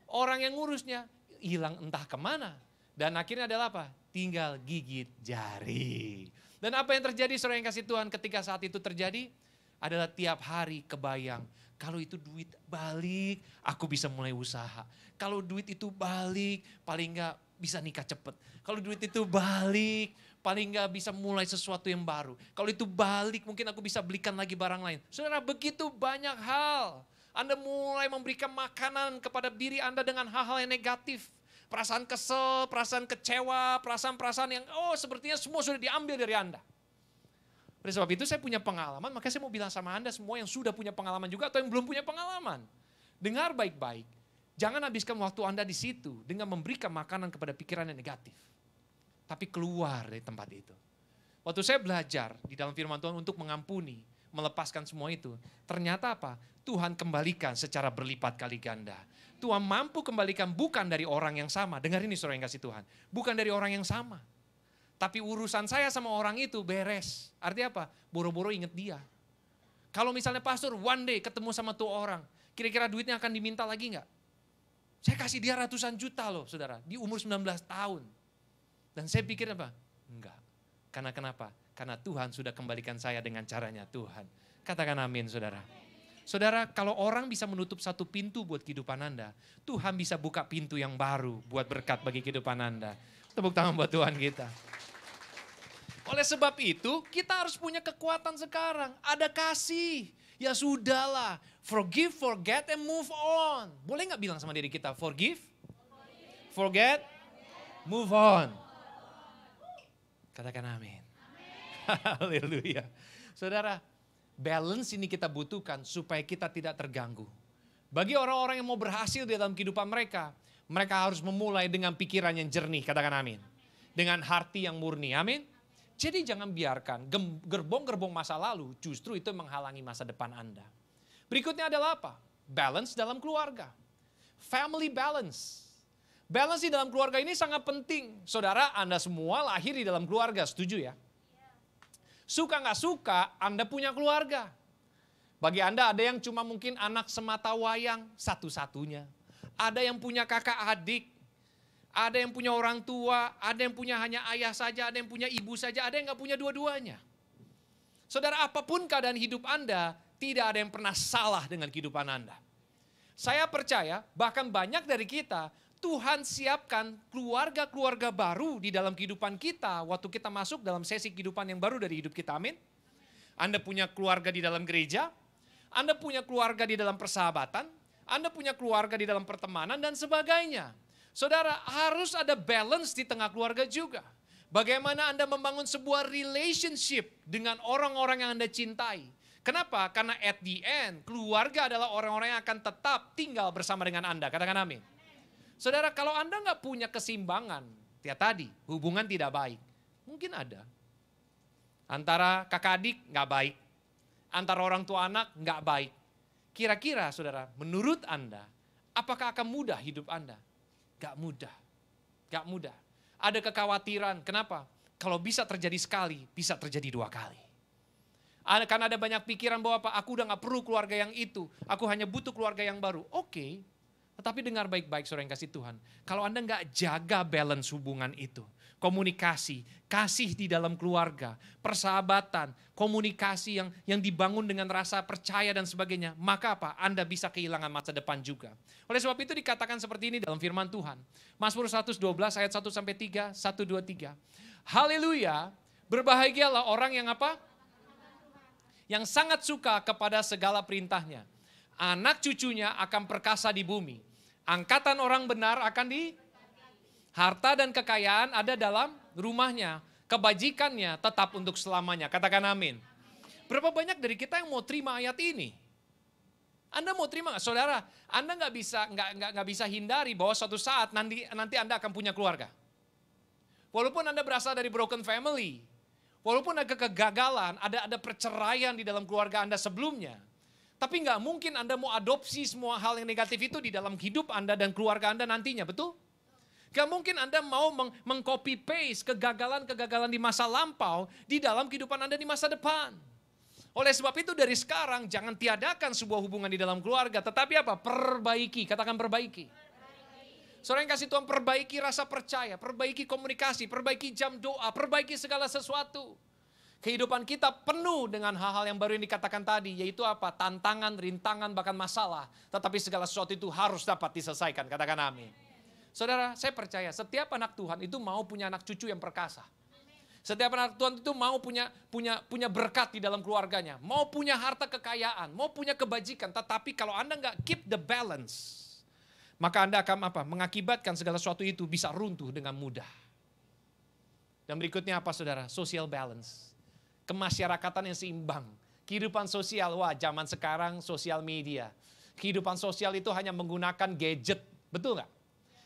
Orang yang ngurusnya hilang entah kemana. Dan akhirnya adalah apa? Tinggal gigit jari. Dan apa yang terjadi saudara yang kasih Tuhan ketika saat itu terjadi? Adalah tiap hari kebayang. Kalau itu duit balik, aku bisa mulai usaha. Kalau duit itu balik, paling enggak bisa nikah cepet. Kalau duit itu balik, paling enggak bisa mulai sesuatu yang baru. Kalau itu balik, mungkin aku bisa belikan lagi barang lain. Saudara, begitu banyak hal. Anda mulai memberikan makanan kepada diri Anda dengan hal-hal yang negatif. Perasaan kesel, perasaan kecewa, perasaan-perasaan yang sepertinya semua sudah diambil dari Anda. Oleh sebab itu saya punya pengalaman, makanya saya mau bilang sama Anda semua yang sudah punya pengalaman juga atau yang belum punya pengalaman. Dengar baik-baik, jangan habiskan waktu Anda di situ dengan memberikan makanan kepada pikiran yang negatif. Tapi keluar dari tempat itu. Waktu saya belajar di dalam firman Tuhan untuk mengampuni, melepaskan semua itu, ternyata apa? Tuhan kembalikan secara berlipat kali ganda. Tuhan mampu kembalikan bukan dari orang yang sama. Dengar ini saudara yang kasih Tuhan. Bukan dari orang yang sama. Tapi urusan saya sama orang itu beres. Artinya apa? Boro-boro inget dia. Kalau misalnya pastor one day ketemu sama tuh orang. Kira-kira duitnya akan diminta lagi enggak? Saya kasih dia ratusan juta loh saudara. Di umur 19 tahun. Dan saya pikir apa? Enggak. Karena kenapa? Karena Tuhan sudah kembalikan saya dengan caranya Tuhan. Katakan amin saudara. Saudara, kalau orang bisa menutup satu pintu buat kehidupan Anda, Tuhan bisa buka pintu yang baru buat berkat bagi kehidupan Anda. Tepuk tangan buat Tuhan kita. Oleh sebab itu, kita harus punya kekuatan sekarang. Ada kasih. Ya sudahlah, forgive, forget, and move on. Boleh gak bilang sama diri kita, forgive, forget, move on. Katakan amin. Haleluya. Saudara, balance ini kita butuhkan supaya kita tidak terganggu. Bagi orang-orang yang mau berhasil di dalam kehidupan mereka, mereka harus memulai dengan pikiran yang jernih, katakan amin. Dengan hati yang murni, amin. Jadi jangan biarkan gerbong-gerbong masa lalu justru itu menghalangi masa depan Anda. Berikutnya adalah apa? Balance dalam keluarga. Family balance. Balance di dalam keluarga ini sangat penting. Saudara, Anda semua lahir di dalam keluarga, setuju ya? Suka gak suka, Anda punya keluarga. Bagi Anda ada yang cuma mungkin anak semata wayang satu-satunya. Ada yang punya kakak adik. Ada yang punya orang tua, ada yang punya hanya ayah saja, ada yang punya ibu saja, ada yang gak punya dua-duanya. Saudara, apapun keadaan hidup Anda, tidak ada yang pernah salah dengan kehidupan Anda. Saya percaya bahkan banyak dari kita, Tuhan siapkan keluarga-keluarga baru di dalam kehidupan kita waktu kita masuk dalam sesi kehidupan yang baru dari hidup kita, amin. Anda punya keluarga di dalam gereja, Anda punya keluarga di dalam persahabatan, Anda punya keluarga di dalam pertemanan dan sebagainya. Saudara, harus ada balance di tengah keluarga juga. Bagaimana Anda membangun sebuah relationship dengan orang-orang yang Anda cintai. Kenapa? Karena at the end, keluarga adalah orang-orang yang akan tetap tinggal bersama dengan Anda. Katakan amin. Saudara, kalau Anda nggak punya keseimbangan, ya tadi, hubungan tidak baik. Mungkin ada. Antara kakak adik nggak baik. Antara orang tua anak nggak baik. Kira-kira saudara, menurut Anda, apakah akan mudah hidup Anda? Gak mudah. Gak mudah. Ada kekhawatiran, kenapa? Kalau bisa terjadi sekali, bisa terjadi 2 kali. Karena ada banyak pikiran bahwa apa, aku udah gak perlu keluarga yang itu. Aku hanya butuh keluarga yang baru. Oke, tetapi dengar baik-baik saudara yang kasih Tuhan. Kalau Anda gak jaga balance hubungan itu. Komunikasi, kasih di dalam keluarga, persahabatan, komunikasi yang dibangun dengan rasa percaya dan sebagainya. Maka apa? Anda bisa kehilangan masa depan juga. Oleh sebab itu dikatakan seperti ini dalam firman Tuhan. Mazmur 112 ayat 1-3, 1, 2, 3. Haleluya, berbahagialah orang yang apa? Yang sangat suka kepada segala perintahnya. Anak cucunya akan perkasa di bumi. Angkatan orang benar akan harta dan kekayaan ada dalam rumahnya. Kebajikannya tetap untuk selamanya. Katakan amin. Berapa banyak dari kita yang mau terima ayat ini? Anda mau terima nggak? Saudara, Anda nggak bisa hindari bahwa suatu saat nanti Anda akan punya keluarga. Walaupun Anda berasal dari broken family. Walaupun ada kegagalan, ada perceraian di dalam keluarga Anda sebelumnya. Tapi nggak mungkin Anda mau adopsi semua hal yang negatif itu di dalam hidup Anda dan keluarga Anda nantinya, betul? Gak mungkin Anda mau meng-copy paste kegagalan-kegagalan di masa lampau di dalam kehidupan Anda di masa depan. Oleh sebab itu dari sekarang jangan tiadakan sebuah hubungan di dalam keluarga. Tetapi apa? Perbaiki, katakan perbaiki. Saudara yang kasih Tuhan, perbaiki rasa percaya, perbaiki komunikasi, perbaiki jam doa, perbaiki segala sesuatu. Kehidupan kita penuh dengan hal-hal yang baru yang dikatakan tadi. Yaitu apa? Tantangan, rintangan, bahkan masalah. Tetapi segala sesuatu itu harus dapat diselesaikan, katakan amin. Saudara, saya percaya setiap anak Tuhan itu mau punya anak cucu yang perkasa. Setiap anak Tuhan itu mau punya berkat di dalam keluarganya. Mau punya harta kekayaan, mau punya kebajikan. Tetapi kalau Anda nggak keep the balance, maka Anda akan mengakibatkan segala sesuatu itu bisa runtuh dengan mudah. Dan berikutnya apa saudara? Social balance. Kemasyarakatan yang seimbang. Kehidupan sosial, wah zaman sekarang sosial media. Kehidupan sosial itu hanya menggunakan gadget, betul nggak?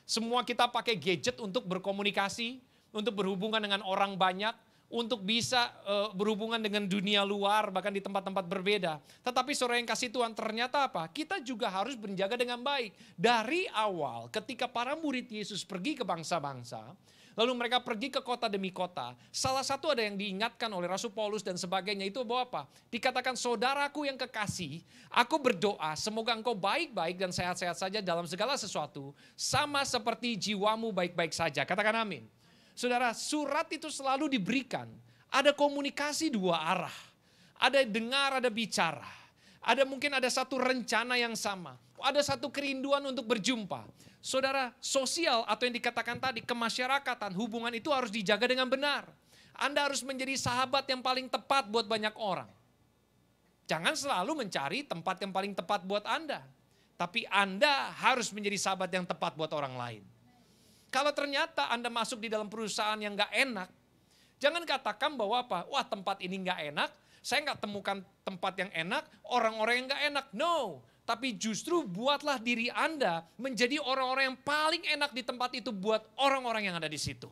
Semua kita pakai gadget untuk berkomunikasi, untuk berhubungan dengan orang banyak, untuk bisa berhubungan dengan dunia luar, bahkan di tempat-tempat berbeda. Tetapi saudara yang kasih Tuhan, ternyata apa? Kita juga harus menjaga dengan baik. Dari awal ketika para murid Yesus pergi ke bangsa-bangsa, lalu mereka pergi ke kota demi kota. Salah satu ada yang diingatkan oleh Rasul Paulus dan sebagainya itu bahwa apa? Dikatakan saudaraku yang kekasih, aku berdoa semoga engkau baik-baik dan sehat-sehat saja dalam segala sesuatu. Sama seperti jiwamu baik-baik saja. Katakan amin. Saudara, surat itu selalu diberikan. Ada komunikasi 2 arah. Ada dengar, ada bicara. Ada mungkin ada satu rencana yang sama. Ada satu kerinduan untuk berjumpa. Saudara, sosial atau yang dikatakan tadi, kemasyarakatan, hubungan itu harus dijaga dengan benar. Anda harus menjadi sahabat yang paling tepat buat banyak orang. Jangan selalu mencari tempat yang paling tepat buat Anda. Tapi Anda harus menjadi sahabat yang tepat buat orang lain. Kalau ternyata Anda masuk di dalam perusahaan yang gak enak, jangan katakan bahwa apa, wah tempat ini gak enak, saya gak temukan tempat yang enak, orang-orang yang gak enak. No. Tapi justru buatlah diri Anda menjadi orang-orang yang paling enak di tempat itu buat orang-orang yang ada di situ.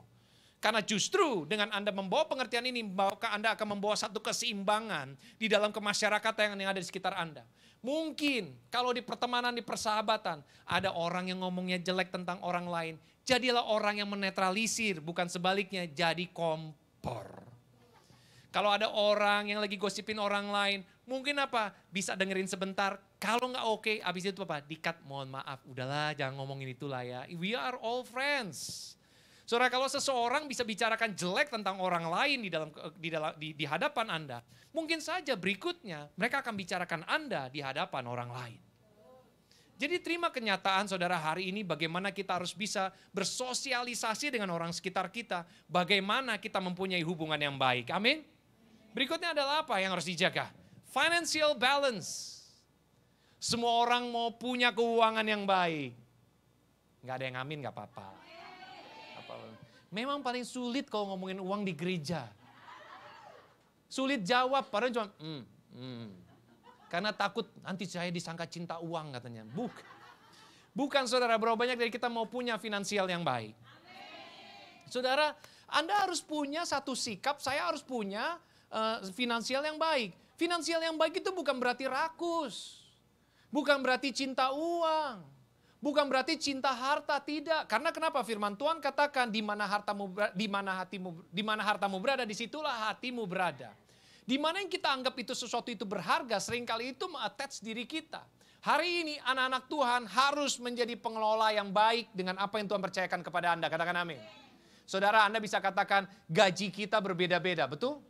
Karena justru dengan Anda membawa pengertian ini, maka Anda akan membawa satu keseimbangan di dalam kemasyarakatan yang ada di sekitar Anda. Mungkin kalau di pertemanan, di persahabatan, ada orang yang ngomongnya jelek tentang orang lain. Jadilah orang yang menetralisir, bukan sebaliknya jadi kompor. Kalau ada orang yang lagi gosipin orang lain, mungkin apa? Bisa dengerin sebentar. Kalau nggak oke, abis itu apa? Di-cut, mohon maaf. Udahlah, jangan ngomongin itulah ya. We are all friends. Saudara, kalau seseorang bisa bicarakan jelek tentang orang lain di hadapan Anda, mungkin saja berikutnya mereka akan bicarakan Anda di hadapan orang lain. Jadi terima kenyataan saudara hari ini bagaimana kita harus bisa bersosialisasi dengan orang sekitar kita. Bagaimana kita mempunyai hubungan yang baik. Amin. Berikutnya adalah apa yang harus dijaga? Financial balance. Semua orang mau punya keuangan yang baik. Nggak ada yang amin nggak apa-apa. Memang paling sulit kalau ngomongin uang di gereja. Sulit jawab, padahal cuma karena takut nanti saya disangka cinta uang katanya. Bukan saudara, berapa banyak dari kita mau punya finansial yang baik. Saudara, Anda harus punya satu sikap, saya harus punya finansial yang baik. Finansial yang baik itu bukan berarti rakus. Bukan berarti cinta uang. Bukan berarti cinta harta, tidak. Karena kenapa? Firman Tuhan katakan di mana hartamu berada, disitulah hatimu berada. Di mana yang kita anggap itu sesuatu itu berharga, seringkali itu attach diri kita. Hari ini anak-anak Tuhan harus menjadi pengelola yang baik dengan apa yang Tuhan percayakan kepada Anda. Katakan amin. Saudara, Anda bisa katakan gaji kita berbeda-beda, betul?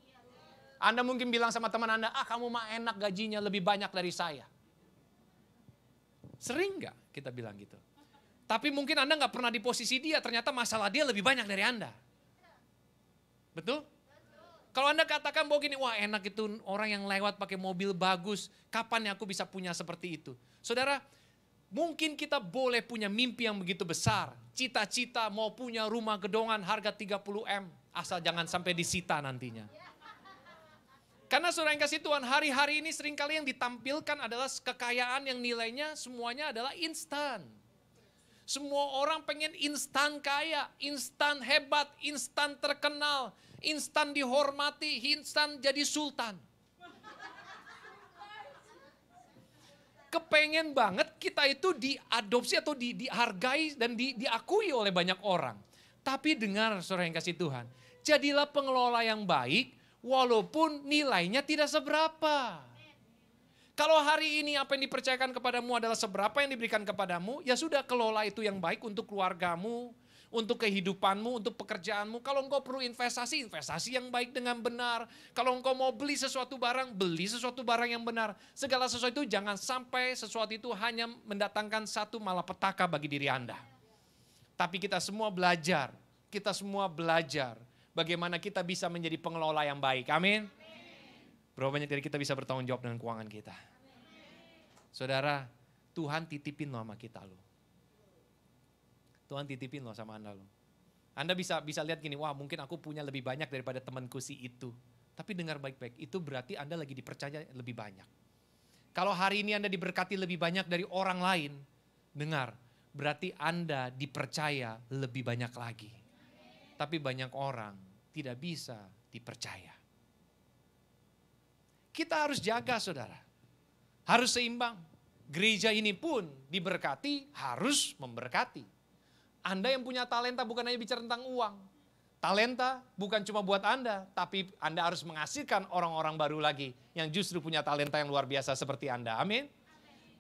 Anda mungkin bilang sama teman Anda, kamu mah enak gajinya lebih banyak dari saya. Sering nggak kita bilang gitu? Tapi mungkin Anda nggak pernah di posisi dia, ternyata masalah dia lebih banyak dari Anda. Betul? Kalau Anda katakan bahwa gini, wah enak itu orang yang lewat pakai mobil bagus, kapan aku bisa punya seperti itu? Saudara, mungkin kita boleh punya mimpi yang begitu besar, cita-cita mau punya rumah gedongan harga 30M, asal jangan sampai disita nantinya. Karena saudara yang kasih Tuhan, hari-hari ini seringkali yang ditampilkan adalah kekayaan yang nilainya semuanya adalah instan. Semua orang pengen instan kaya, instan hebat, instan terkenal, instan dihormati, instan jadi sultan. Kepengen banget kita itu diadopsi atau dihargai dan diakui oleh banyak orang. Tapi dengar saudara yang kasih Tuhan, jadilah pengelola yang baik, walaupun nilainya tidak seberapa. Kalau hari ini apa yang dipercayakan kepadamu adalah seberapa yang diberikan kepadamu, ya sudah kelola itu yang baik untuk keluargamu, untuk kehidupanmu, untuk pekerjaanmu. Kalau engkau perlu investasi, investasi yang baik dengan benar. Kalau engkau mau beli sesuatu barang, beli sesuatu barang yang benar. Segala sesuatu itu jangan sampai sesuatu itu hanya mendatangkan satu malapetaka bagi diri Anda. Tapi kita semua belajar bagaimana kita bisa menjadi pengelola yang baik. Amin. Berapa banyak dari kita bisa bertanggung jawab dengan keuangan kita. Saudara, Tuhan titipin loh sama kita loh. Tuhan titipin loh sama Anda loh. Anda bisa lihat gini, wah mungkin aku punya lebih banyak daripada temanku si itu. Tapi dengar baik-baik, itu berarti Anda lagi dipercaya lebih banyak. Kalau hari ini Anda diberkati lebih banyak dari orang lain, dengar, berarti Anda dipercaya lebih banyak lagi. Tapi banyak orang tidak bisa dipercaya. Kita harus jaga saudara. Harus seimbang. Gereja ini pun diberkati, harus memberkati. Anda yang punya talenta bukan hanya bicara tentang uang. Talenta bukan cuma buat Anda, tapi Anda harus menghasilkan orang-orang baru lagi yang justru punya talenta yang luar biasa seperti Anda. Amin.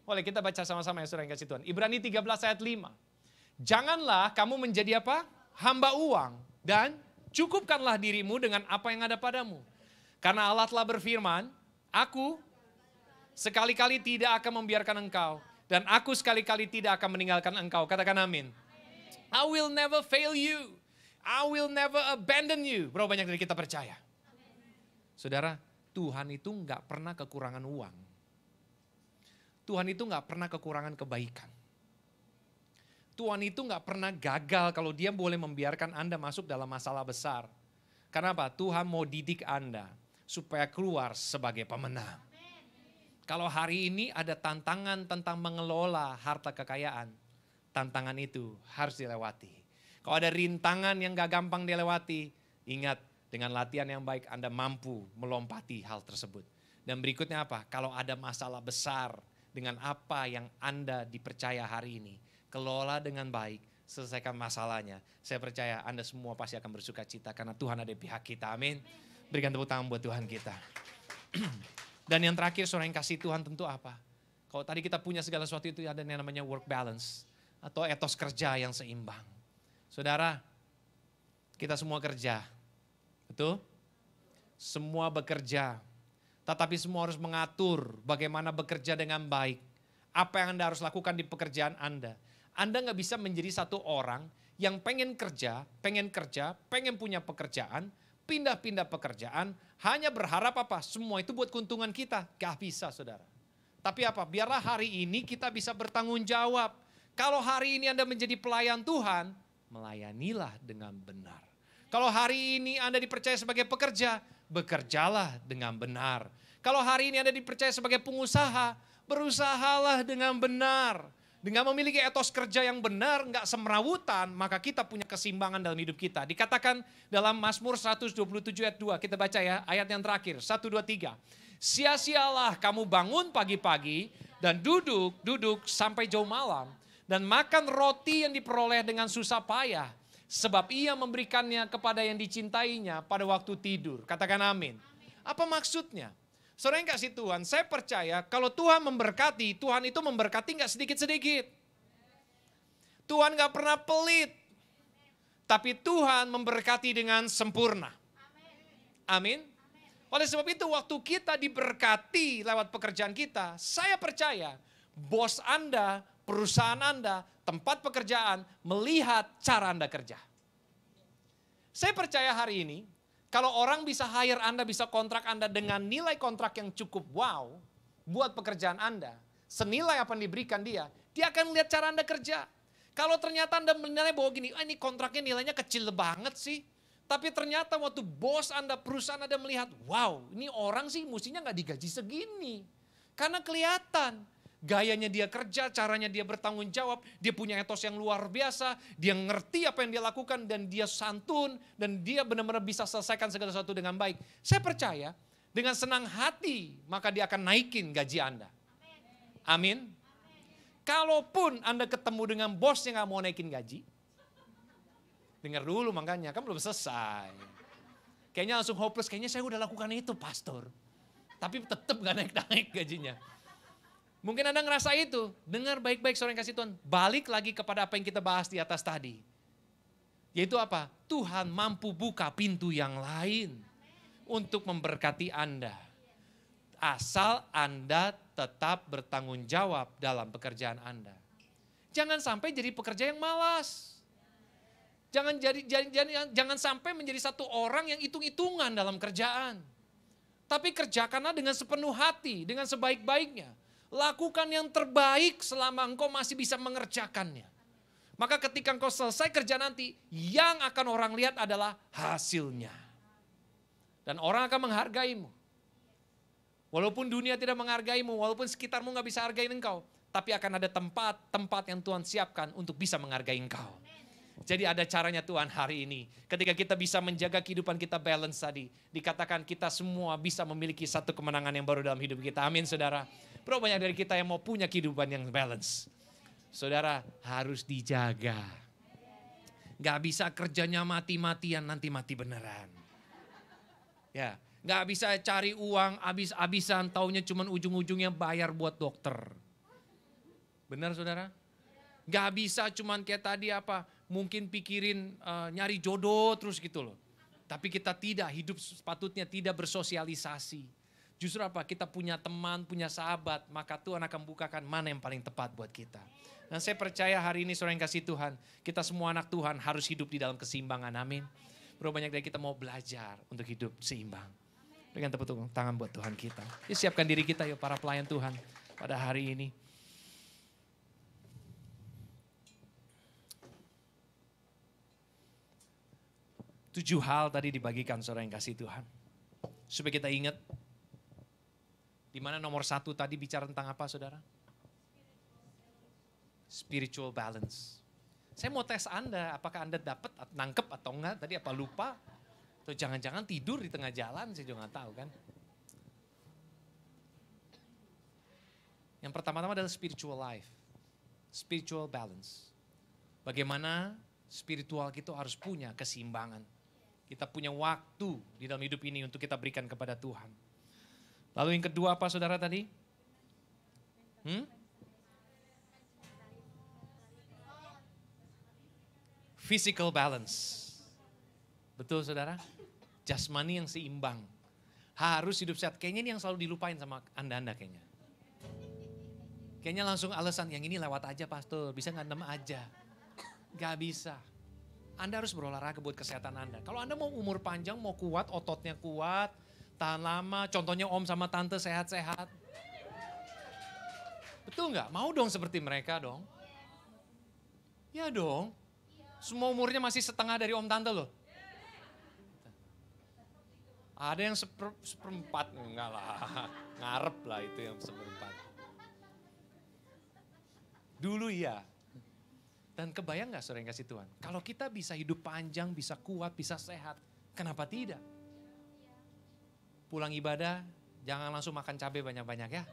Boleh kita baca sama-sama ya saudara yang kasih Tuhan. Ibrani 13 ayat 5. Janganlah kamu menjadi apa? Hamba uang. Dan cukupkanlah dirimu dengan apa yang ada padamu. Karena Allah telah berfirman, aku sekali-kali tidak akan membiarkan engkau. Dan aku sekali-kali tidak akan meninggalkan engkau. Katakan amin. I will never fail you. I will never abandon you. Berapa banyak dari kita percaya? Saudara, Tuhan itu gak pernah kekurangan uang. Tuhan itu gak pernah kekurangan kebaikan. Tuhan itu gak pernah gagal kalau dia boleh membiarkan Anda masuk dalam masalah besar. Kenapa? Tuhan mau didik Anda supaya keluar sebagai pemenang. Kalau hari ini ada tantangan tentang mengelola harta kekayaan, tantangan itu harus dilewati. Kalau ada rintangan yang gak gampang dilewati, ingat dengan latihan yang baik Anda mampu melompati hal tersebut. Dan berikutnya apa? Kalau ada masalah besar dengan apa yang Anda dipercaya hari ini, kelola dengan baik, selesaikan masalahnya. Saya percaya Anda semua pasti akan bersuka cita karena Tuhan ada di pihak kita. Amin. Berikan tepuk tangan buat Tuhan kita. Dan yang terakhir saudara yang kasih Tuhan tentu apa? Kalau tadi kita punya segala sesuatu itu ada yang namanya work balance. Atau etos kerja yang seimbang. Saudara, kita semua kerja. Betul? Semua bekerja. Tetapi semua harus mengatur bagaimana bekerja dengan baik. Apa yang Anda harus lakukan di pekerjaan Anda. Anda gak bisa menjadi satu orang yang pengen kerja, pengen punya pekerjaan, pindah-pindah pekerjaan, hanya berharap apa? Semua itu buat keuntungan kita. Gak bisa saudara. Tapi apa? Biarlah hari ini kita bisa bertanggung jawab. Kalau hari ini Anda menjadi pelayan Tuhan, melayanilah dengan benar. Kalau hari ini Anda dipercaya sebagai pekerja, bekerjalah dengan benar. Kalau hari ini Anda dipercaya sebagai pengusaha, berusahalah dengan benar. Dengan memiliki etos kerja yang benar, enggak semrawutan, maka kita punya keseimbangan dalam hidup kita. Dikatakan dalam Mazmur 127 ayat 2, kita baca ya, ayat yang terakhir, 1, 2, 3. Sia-sialah kamu bangun pagi-pagi dan duduk sampai jauh malam. Dan makan roti yang diperoleh dengan susah payah. Sebab ia memberikannya kepada yang dicintainya pada waktu tidur. Katakan amin. Apa maksudnya? Saudara yang kasih Tuhan, saya percaya kalau Tuhan memberkati, Tuhan itu memberkati gak sedikit-sedikit. Tuhan gak pernah pelit. Tapi Tuhan memberkati dengan sempurna. Amin. Oleh sebab itu waktu kita diberkati lewat pekerjaan kita, saya percaya bos Anda, perusahaan Anda, tempat pekerjaan melihat cara Anda kerja. Saya percaya hari ini, kalau orang bisa hire Anda, bisa kontrak Anda dengan nilai kontrak yang cukup wow buat pekerjaan Anda, senilai apa yang diberikan dia akan lihat cara Anda kerja. Kalau ternyata Anda menilai bahwa gini, ini kontraknya nilainya kecil banget sih. Tapi ternyata waktu bos Anda, perusahaan Anda melihat, wow ini orang sih mestinya gak digaji segini. Karena kelihatan. Gayanya dia kerja, caranya dia bertanggung jawab, dia punya etos yang luar biasa, dia ngerti apa yang dia lakukan dan dia santun dan dia benar-benar bisa selesaikan segala sesuatu dengan baik. Saya percaya dengan senang hati maka dia akan naikin gaji Anda. Amin. Kalaupun Anda ketemu dengan bos yang gak mau naikin gaji, dengar dulu makanya, kan belum selesai. Kayaknya langsung hopeless, kayaknya saya udah lakukan itu pastor. Tapi tetap gak naik-naik gajinya. Mungkin Anda ngerasa itu, dengar baik-baik saudara yang kasih Tuhan. Balik lagi kepada apa yang kita bahas di atas tadi. Yaitu apa? Tuhan mampu buka pintu yang lain untuk memberkati Anda. Asal Anda tetap bertanggung jawab dalam pekerjaan Anda. Jangan sampai jadi pekerja yang malas. Jangan sampai menjadi satu orang yang hitung-hitungan dalam kerjaan. Tapi kerjakanlah dengan sepenuh hati, dengan sebaik-baiknya. Lakukan yang terbaik selama engkau masih bisa mengerjakannya. Maka ketika engkau selesai kerja nanti, yang akan orang lihat adalah hasilnya. Dan orang akan menghargaimu. Walaupun dunia tidak menghargaimu, walaupun sekitarmu gak bisa hargain engkau. Tapi akan ada tempat yang Tuhan siapkan untuk bisa menghargai engkau. Jadi ada caranya Tuhan hari ini. Ketika kita bisa menjaga kehidupan kita balance tadi. Dikatakan kita semua bisa memiliki satu kemenangan yang baru dalam hidup kita. Amin saudara. Berapa banyak dari kita yang mau punya kehidupan yang balance. Saudara harus dijaga. Gak bisa kerjanya mati-matian nanti mati beneran. Ya, gak bisa cari uang habis-habisan taunya cuman ujung-ujungnya bayar buat dokter. Benar saudara? Gak bisa cuman kayak tadi mungkin pikirin nyari jodoh terus gitu loh. Tapi kita tidak, hidup sepatutnya tidak bersosialisasi. Justru kita punya teman, punya sahabat, maka Tuhan akan bukakan mana yang paling tepat buat kita. Dan saya percaya hari ini saudara yang kasih Tuhan, kita semua anak Tuhan harus hidup di dalam keseimbangan, amin. Berapa banyak dari kita mau belajar untuk hidup seimbang. Dengan tepuk tangan buat Tuhan kita. Ya, siapkan diri kita yuk para pelayan Tuhan pada hari ini. Tujuh hal tadi dibagikan saudara yang kasih Tuhan. Supaya kita ingat. Di mana nomor 1 tadi bicara tentang apa saudara? Spiritual balance. Saya mau tes Anda, apakah Anda dapat, nangkep atau enggak, tadi apa lupa? Atau jangan-jangan tidur di tengah jalan, saya juga gak tahu kan. Yang pertama-tama adalah spiritual life. Spiritual balance. Bagaimana spiritual kita harus punya keseimbangan. Kita punya waktu di dalam hidup ini untuk kita berikan kepada Tuhan. Lalu yang kedua apa saudara tadi? Physical balance. Betul saudara? Jasmani yang seimbang. Harus hidup sehat. Kayaknya ini yang selalu dilupain sama anda-anda kayaknya. Kayaknya langsung alasan yang ini lewat aja pastor. Bisa gak 6 aja. Gak bisa. Anda harus berolahraga buat kesehatan Anda. Kalau Anda mau umur panjang, mau kuat, ototnya kuat, tahan lama, contohnya om sama tante sehat-sehat. Betul nggak? Mau dong seperti mereka dong. Ya dong. Semua umurnya masih setengah dari om tante loh. Ada yang seperempat, enggak lah. Ngarep lah itu yang seperempat. Dulu iya. Dan kebayang gak saudara yang kasih Tuhan? Kalau kita bisa hidup panjang, bisa kuat, bisa sehat. Kenapa tidak? Pulang ibadah, jangan langsung makan cabai banyak-banyak ya.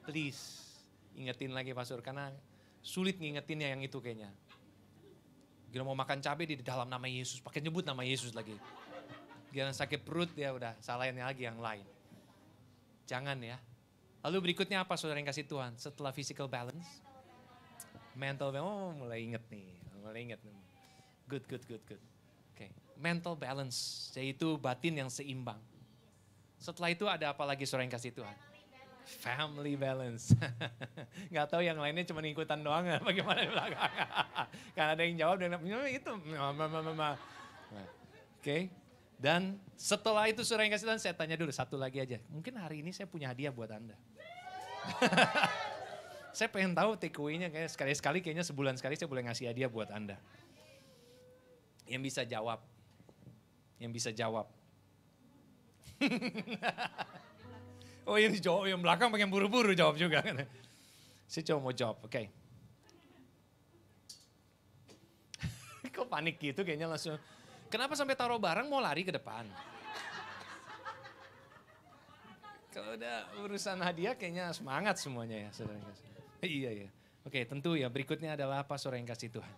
Please, ingetin lagi Pastor, karena sulit ngingetinnya yang itu kayaknya. Gila mau makan cabai di dalam nama Yesus, pakai nyebut nama Yesus lagi. Gila sakit perut ya udah, salahin lagi yang lain. Jangan ya. Lalu berikutnya apa saudara yang kasih Tuhan? Setelah physical balance, mental balance, oh mulai inget nih. Good. Oke. Mental balance, yaitu batin yang seimbang. Setelah itu ada apa lagi saudara yang kasih Tuhan? Family balance. Gak tahu yang lainnya cuma ikutan doang ya, bagaimana di belakang. Karena ada yang jawab dan itu. Oke. Dan setelah itu saudara yang kasih Tuhan, saya tanya dulu satu lagi aja. Mungkin hari ini saya punya hadiah buat Anda. Saya pengen tahu take away-nya, kayak sekali-sekali kayaknya sebulan sekali saya boleh ngasih hadiah buat Anda. Yang bisa jawab. Oh ini jawab, yang belakang pengen buru-buru jawab juga. Saya coba mau jawab, oke. Kok panik gitu kayaknya langsung. Kenapa sampai taruh barang mau lari ke depan? Kalau udah urusan hadiah kayaknya semangat semuanya ya saudara yang kasih. Iya. Oke tentu ya berikutnya adalah apa saudara yang kasih Tuhan?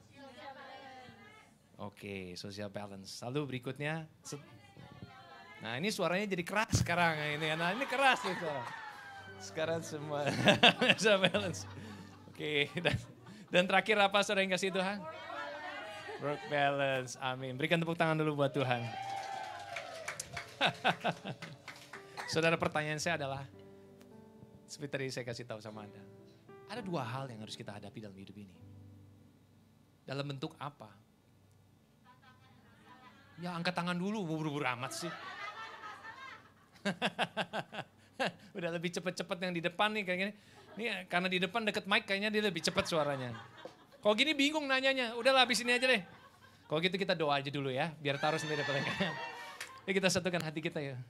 Oke, social balance. Lalu berikutnya. Nah ini suaranya jadi keras sekarang ini. Nah ini keras nih suara. Sekarang semua social balance. Oke, dan terakhir apa saudara yang kasih Tuhan? Work balance, amin. Berikan tepuk tangan dulu buat Tuhan. Saudara pertanyaan saya adalah, seperti tadi saya kasih tahu sama Anda. Ada dua hal yang harus kita hadapi dalam hidup ini. Dalam bentuk apa? Ya angkat tangan dulu, buru-buru amat sih. Udah lebih cepet-cepet yang di depan nih kayaknya. Ini karena di depan deket mic kayaknya dia lebih cepet suaranya. Kalau gini bingung nanyanya, udahlah habis ini aja deh. Kalau gitu kita doa aja dulu ya, biar taruh sendiri pertanyaan. Ya kita satukan hati kita ya.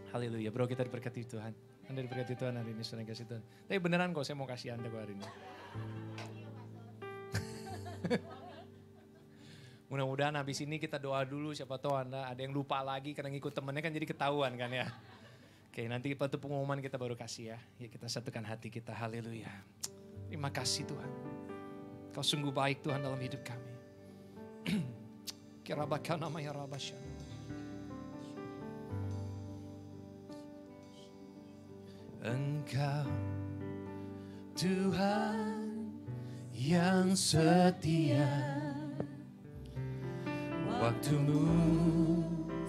Haleluya, bro kita diberkati Tuhan. Anda diberkati Tuhan hari ini, saudara kasih Tuhan. Tapi beneran kok saya mau kasih Anda hari ini. Mudah-mudahan habis ini kita doa dulu, siapa tahu Anda ada yang lupa lagi karena ngikut temennya kan jadi ketahuan kan ya. Oke nanti waktu pengumuman kita baru kasih ya. Ya kita satukan hati kita, haleluya. Terima kasih Tuhan. Kau sungguh baik Tuhan dalam hidup kami. Kirabakan nama ya Rabasya. Engkau Tuhan yang setia. Waktumu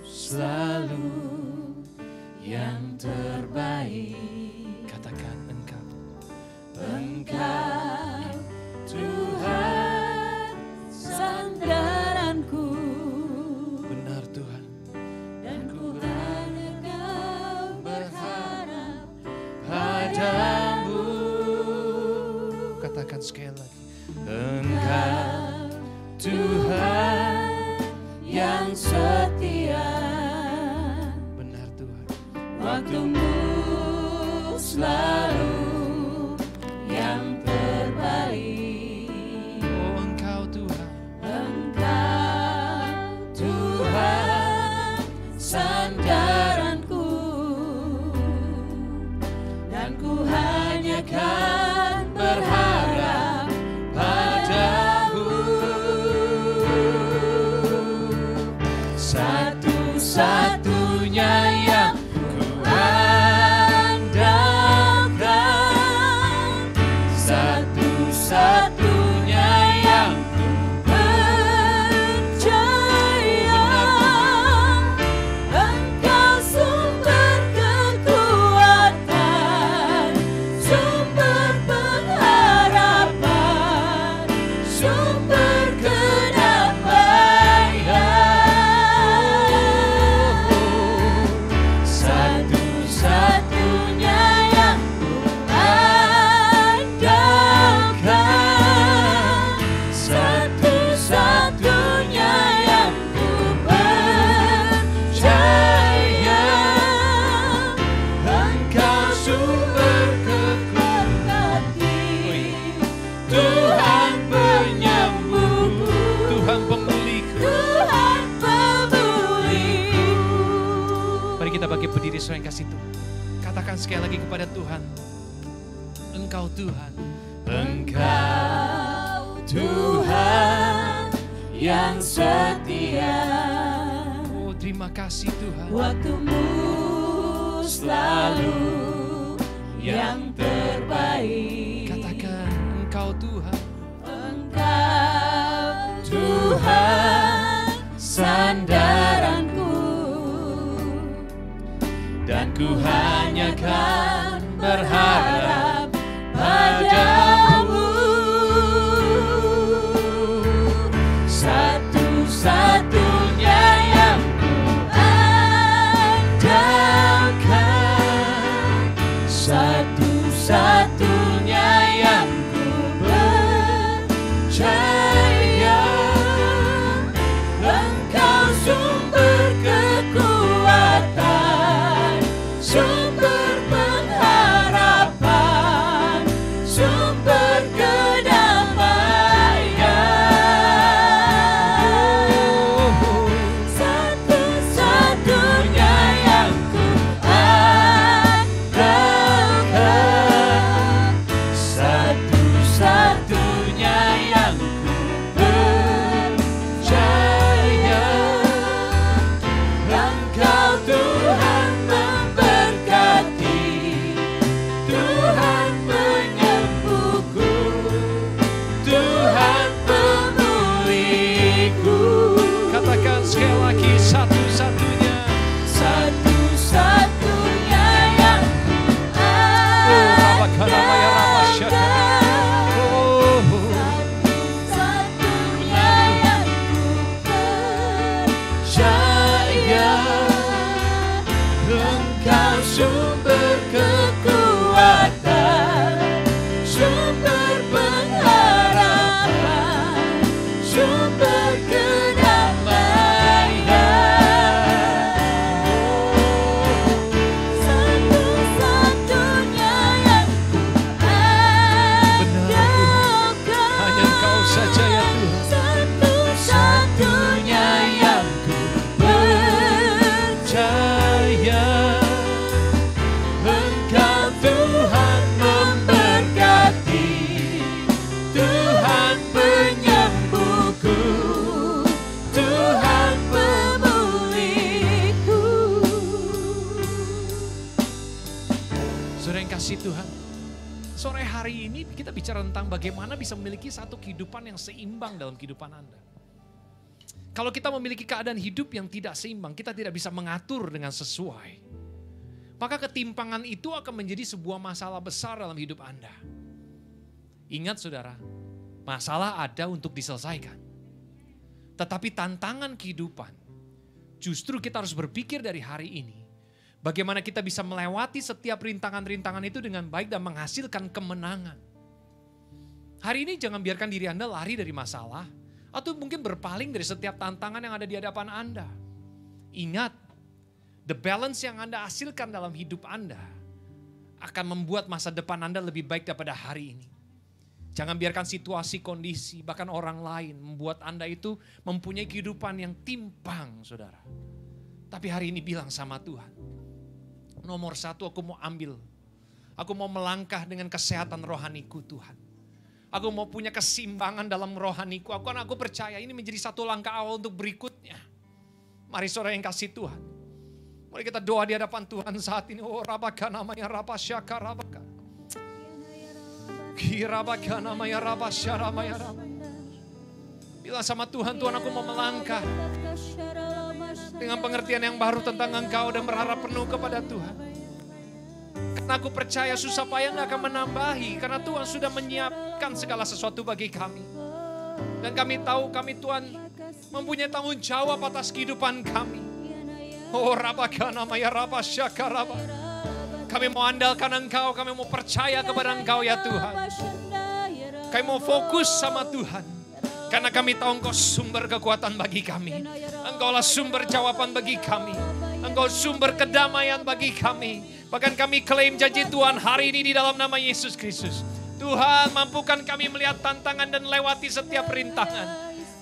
selalu yang terbaik. Katakan engkau. Engkau Tuhan sandaranku. Benar Tuhan. Dan ku hanya kau berharap Padamu. Katakan sekali lagi. Engkau Tuhan yang setia. Benar Tuhan. Waktumu selalu yang terbaik. Oh engkau Tuhan. Engkau Tuhan sandaranku. Dan ku hanya kan berharap padamu. diri saudara yang kasih Tuhan. Katakan sekali lagi kepada Tuhan. Engkau Tuhan. Engkau Tuhan yang setia. Oh, terima kasih Tuhan. Waktumu selalu yang terbaik. Katakan Engkau Tuhan. Engkau Tuhan sandaranku, dan ku hanya kan berharap padamu. Satu-satunya yang ku andalkan, satu-satunya yang ku percaya. Engkau sumber kekuatan, sumber pengharapan, sumber kedamaian. Satu-satunya yang ku andalkan, satu-satunya yang ku percaya. Engkau Tuhan memberkati, Tuhan penyembuhku, Tuhan pemulihku. Katakan sekali lagi, satu-satunya. Satu-satunya yang ku Rabakanamaya Rabasyaka. andalkan, Oh, satu-satunya yang ku percaya. Engkau sumber kekuatan, sumber pengharapan, sumber kedamaian. Satu-satunya yang ku andalkan, hanya Engkau saja ya Tuhan. satu-satunya yang ku percaya. Engkau Tuhan memberkati, Tuhan penyembuhku, Tuhan pemulihku. Saudara yang kasih Tuhan, sore hari ini kita bicara tentang bagaimana bisa memiliki satu kehidupan yang seimbang dalam kehidupan Anda. Kalau kita memiliki keadaan hidup yang tidak seimbang, kita tidak bisa mengatur dengan sesuai. Maka ketimpangan itu akan menjadi sebuah masalah besar dalam hidup Anda. Ingat saudara, masalah ada untuk diselesaikan. Tetapi tantangan kehidupan, justru kita harus berpikir dari hari ini, bagaimana kita bisa melewati setiap rintangan-rintangan itu dengan baik dan menghasilkan kemenangan. Hari ini jangan biarkan diri Anda lari dari masalah, atau mungkin berpaling dari setiap tantangan yang ada di hadapan Anda. Ingat, the balance yang Anda hasilkan dalam hidup Anda akan membuat masa depan Anda lebih baik daripada hari ini. Jangan biarkan situasi, kondisi, bahkan orang lain membuat Anda itu mempunyai kehidupan yang timpang, saudara. Tapi hari ini bilang sama Tuhan, nomor satu aku mau ambil. Aku mau melangkah dengan kesehatan rohaniku Tuhan. Aku mau punya keseimbangan dalam rohaniku. Aku percaya ini menjadi satu langkah awal untuk berikutnya. Mari saudara yang kasih Tuhan. Mari kita doa di hadapan Tuhan saat ini. Oh rabaka namanya rabasyaka rabaka. Kirabaka namanya rabasyara maya rabaka. Bilang sama Tuhan, Tuhan aku mau melangkah dengan pengertian yang baru tentang Engkau dan berharap penuh kepada Tuhan. Karena aku percaya susah payah gak akan menambahi, karena Tuhan sudah menyiapkan segala sesuatu bagi kami. Dan kami tahu kami Tuhan mempunyai tanggung jawab atas kehidupan kami. Oh rabaka namanya rabasyaka rabaka. Kami mau andalkan Engkau, kami mau percaya kepada Engkau ya Tuhan. Kami mau fokus sama Tuhan. Karena kami tahu Engkau sumber kekuatan bagi kami. Engkaulah sumber jawaban bagi kami. Engkau sumber kedamaian bagi kami. Bahkan kami klaim janji Tuhan hari ini di dalam nama Yesus Kristus. Tuhan mampukan kami melihat tantangan dan lewati setiap rintangan.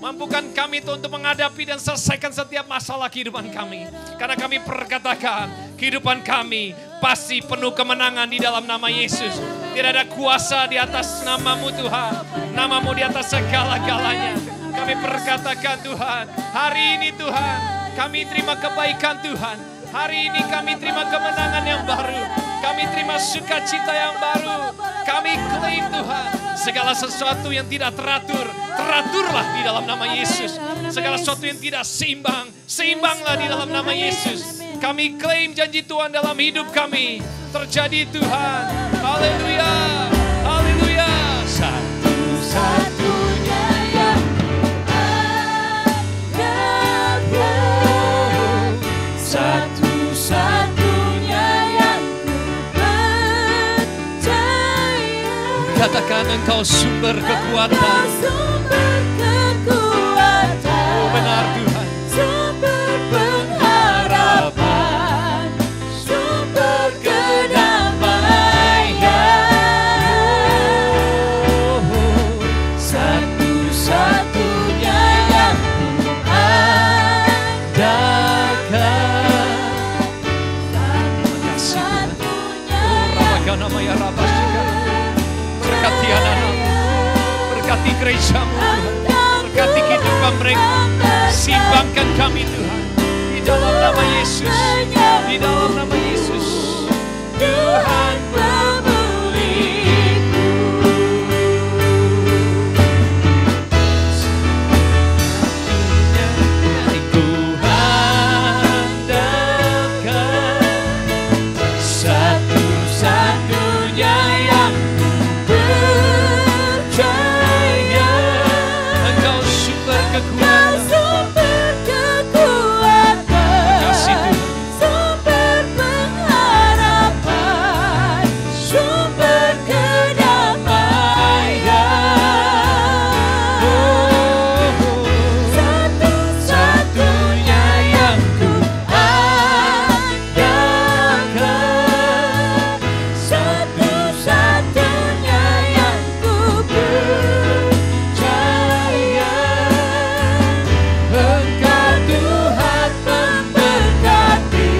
Mampukan kami Tuhan untuk menghadapi dan selesaikan setiap masalah kehidupan kami. Karena kami perkatakan Kehidupan kami pasti penuh kemenangan di dalam nama Yesus. Tidak ada kuasa di atas namamu Tuhan. Namamu di atas segala-galanya. Kami perkatakan Tuhan, hari ini Tuhan, kami terima kebaikan Tuhan. Hari ini kami terima kemenangan yang baru. Kami terima sukacita yang baru. Kami klaim Tuhan, segala sesuatu yang tidak teratur, teraturlah di dalam nama Yesus. Segala sesuatu yang tidak seimbang, seimbanglah di dalam nama Yesus. Kami klaim janji Tuhan dalam hidup kami. Terjadi Tuhan. Haleluya. Haleluya. Satu-satunya yang ada, satu-satunya yang percaya. Katakan Engkau sumber kekuatan. Sumber kekuatan. Oh, benar Tuhan. Sumber pengharapan, sumber kedamaian. Satu-satunya yang adakan. Satu-satunya yang Berkati anak-anak, berkati gerejamu Tuhan, berkati kehidupan mereka, simbangkan kami Tuhan, di dalam nama Yesus, di dalam nama Yesus. Tuhan pemuliku. Tuhan dekat, Satu-satunya yang percaya. Engkau sumber Kau kekuatan. sumber kekuatan, Kasih Tuhan. sumber pengharapan, sumber kedamaian. Satu-satunya yang ku andalkan, satu-satunya yang ku percaya. Engkau Tuhan memberkati,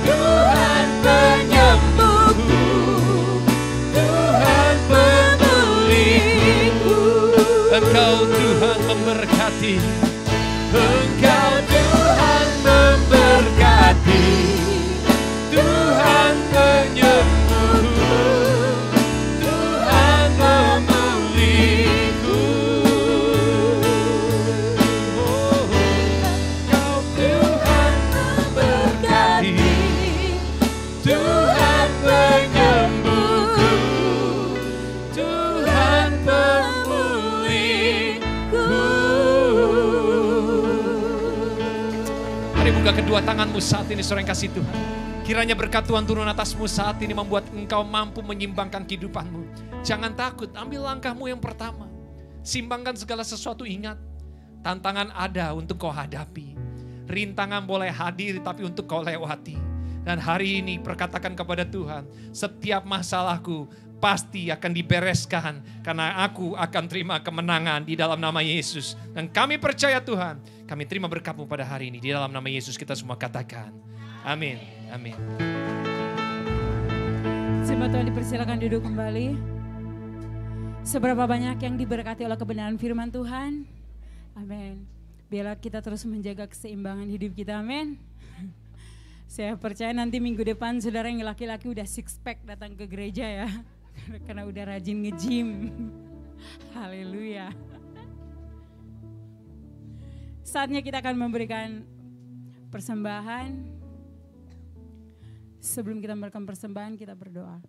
Tuhan penyembuhku, Tuhan pemulihku. Engkau Tuhan memberkati. Engkau Tuhan memberkati, Tuhan penyembuhku, Tuhan pemulihku. Engkau Tuhan memberkati, Tuhan penyembuhku, Tuhan pemulihku. Mari buka kedua tanganmu saat ini, saudara yang kasih Tuhan. Kiranya berkat Tuhan turun atasmu saat ini membuat engkau mampu menyimbangkan kehidupanmu. Jangan takut, ambil langkahmu yang pertama. Simbangkan segala sesuatu, ingat. Tantangan ada untuk kau hadapi. Rintangan boleh hadir tapi untuk kau lewati. Dan hari ini perkatakan kepada Tuhan, setiap masalahku pasti akan dibereskan karena aku akan terima kemenangan di dalam nama Yesus. Dan kami percaya Tuhan, kami terima berkat-Mu pada hari ini. Di dalam nama Yesus kita semua katakan, amin, amin. Jemaat Tuhan dipersilakan duduk kembali. Seberapa banyak yang diberkati oleh kebenaran firman Tuhan? Amin. Biarlah kita terus menjaga keseimbangan hidup kita, amin. Saya percaya nanti minggu depan saudara yang laki-laki udah six pack datang ke gereja ya. Karena udah rajin nge-gym. Haleluya. Saatnya kita akan memberikan persembahan. Sebelum kita memberikan persembahan, kita berdoa.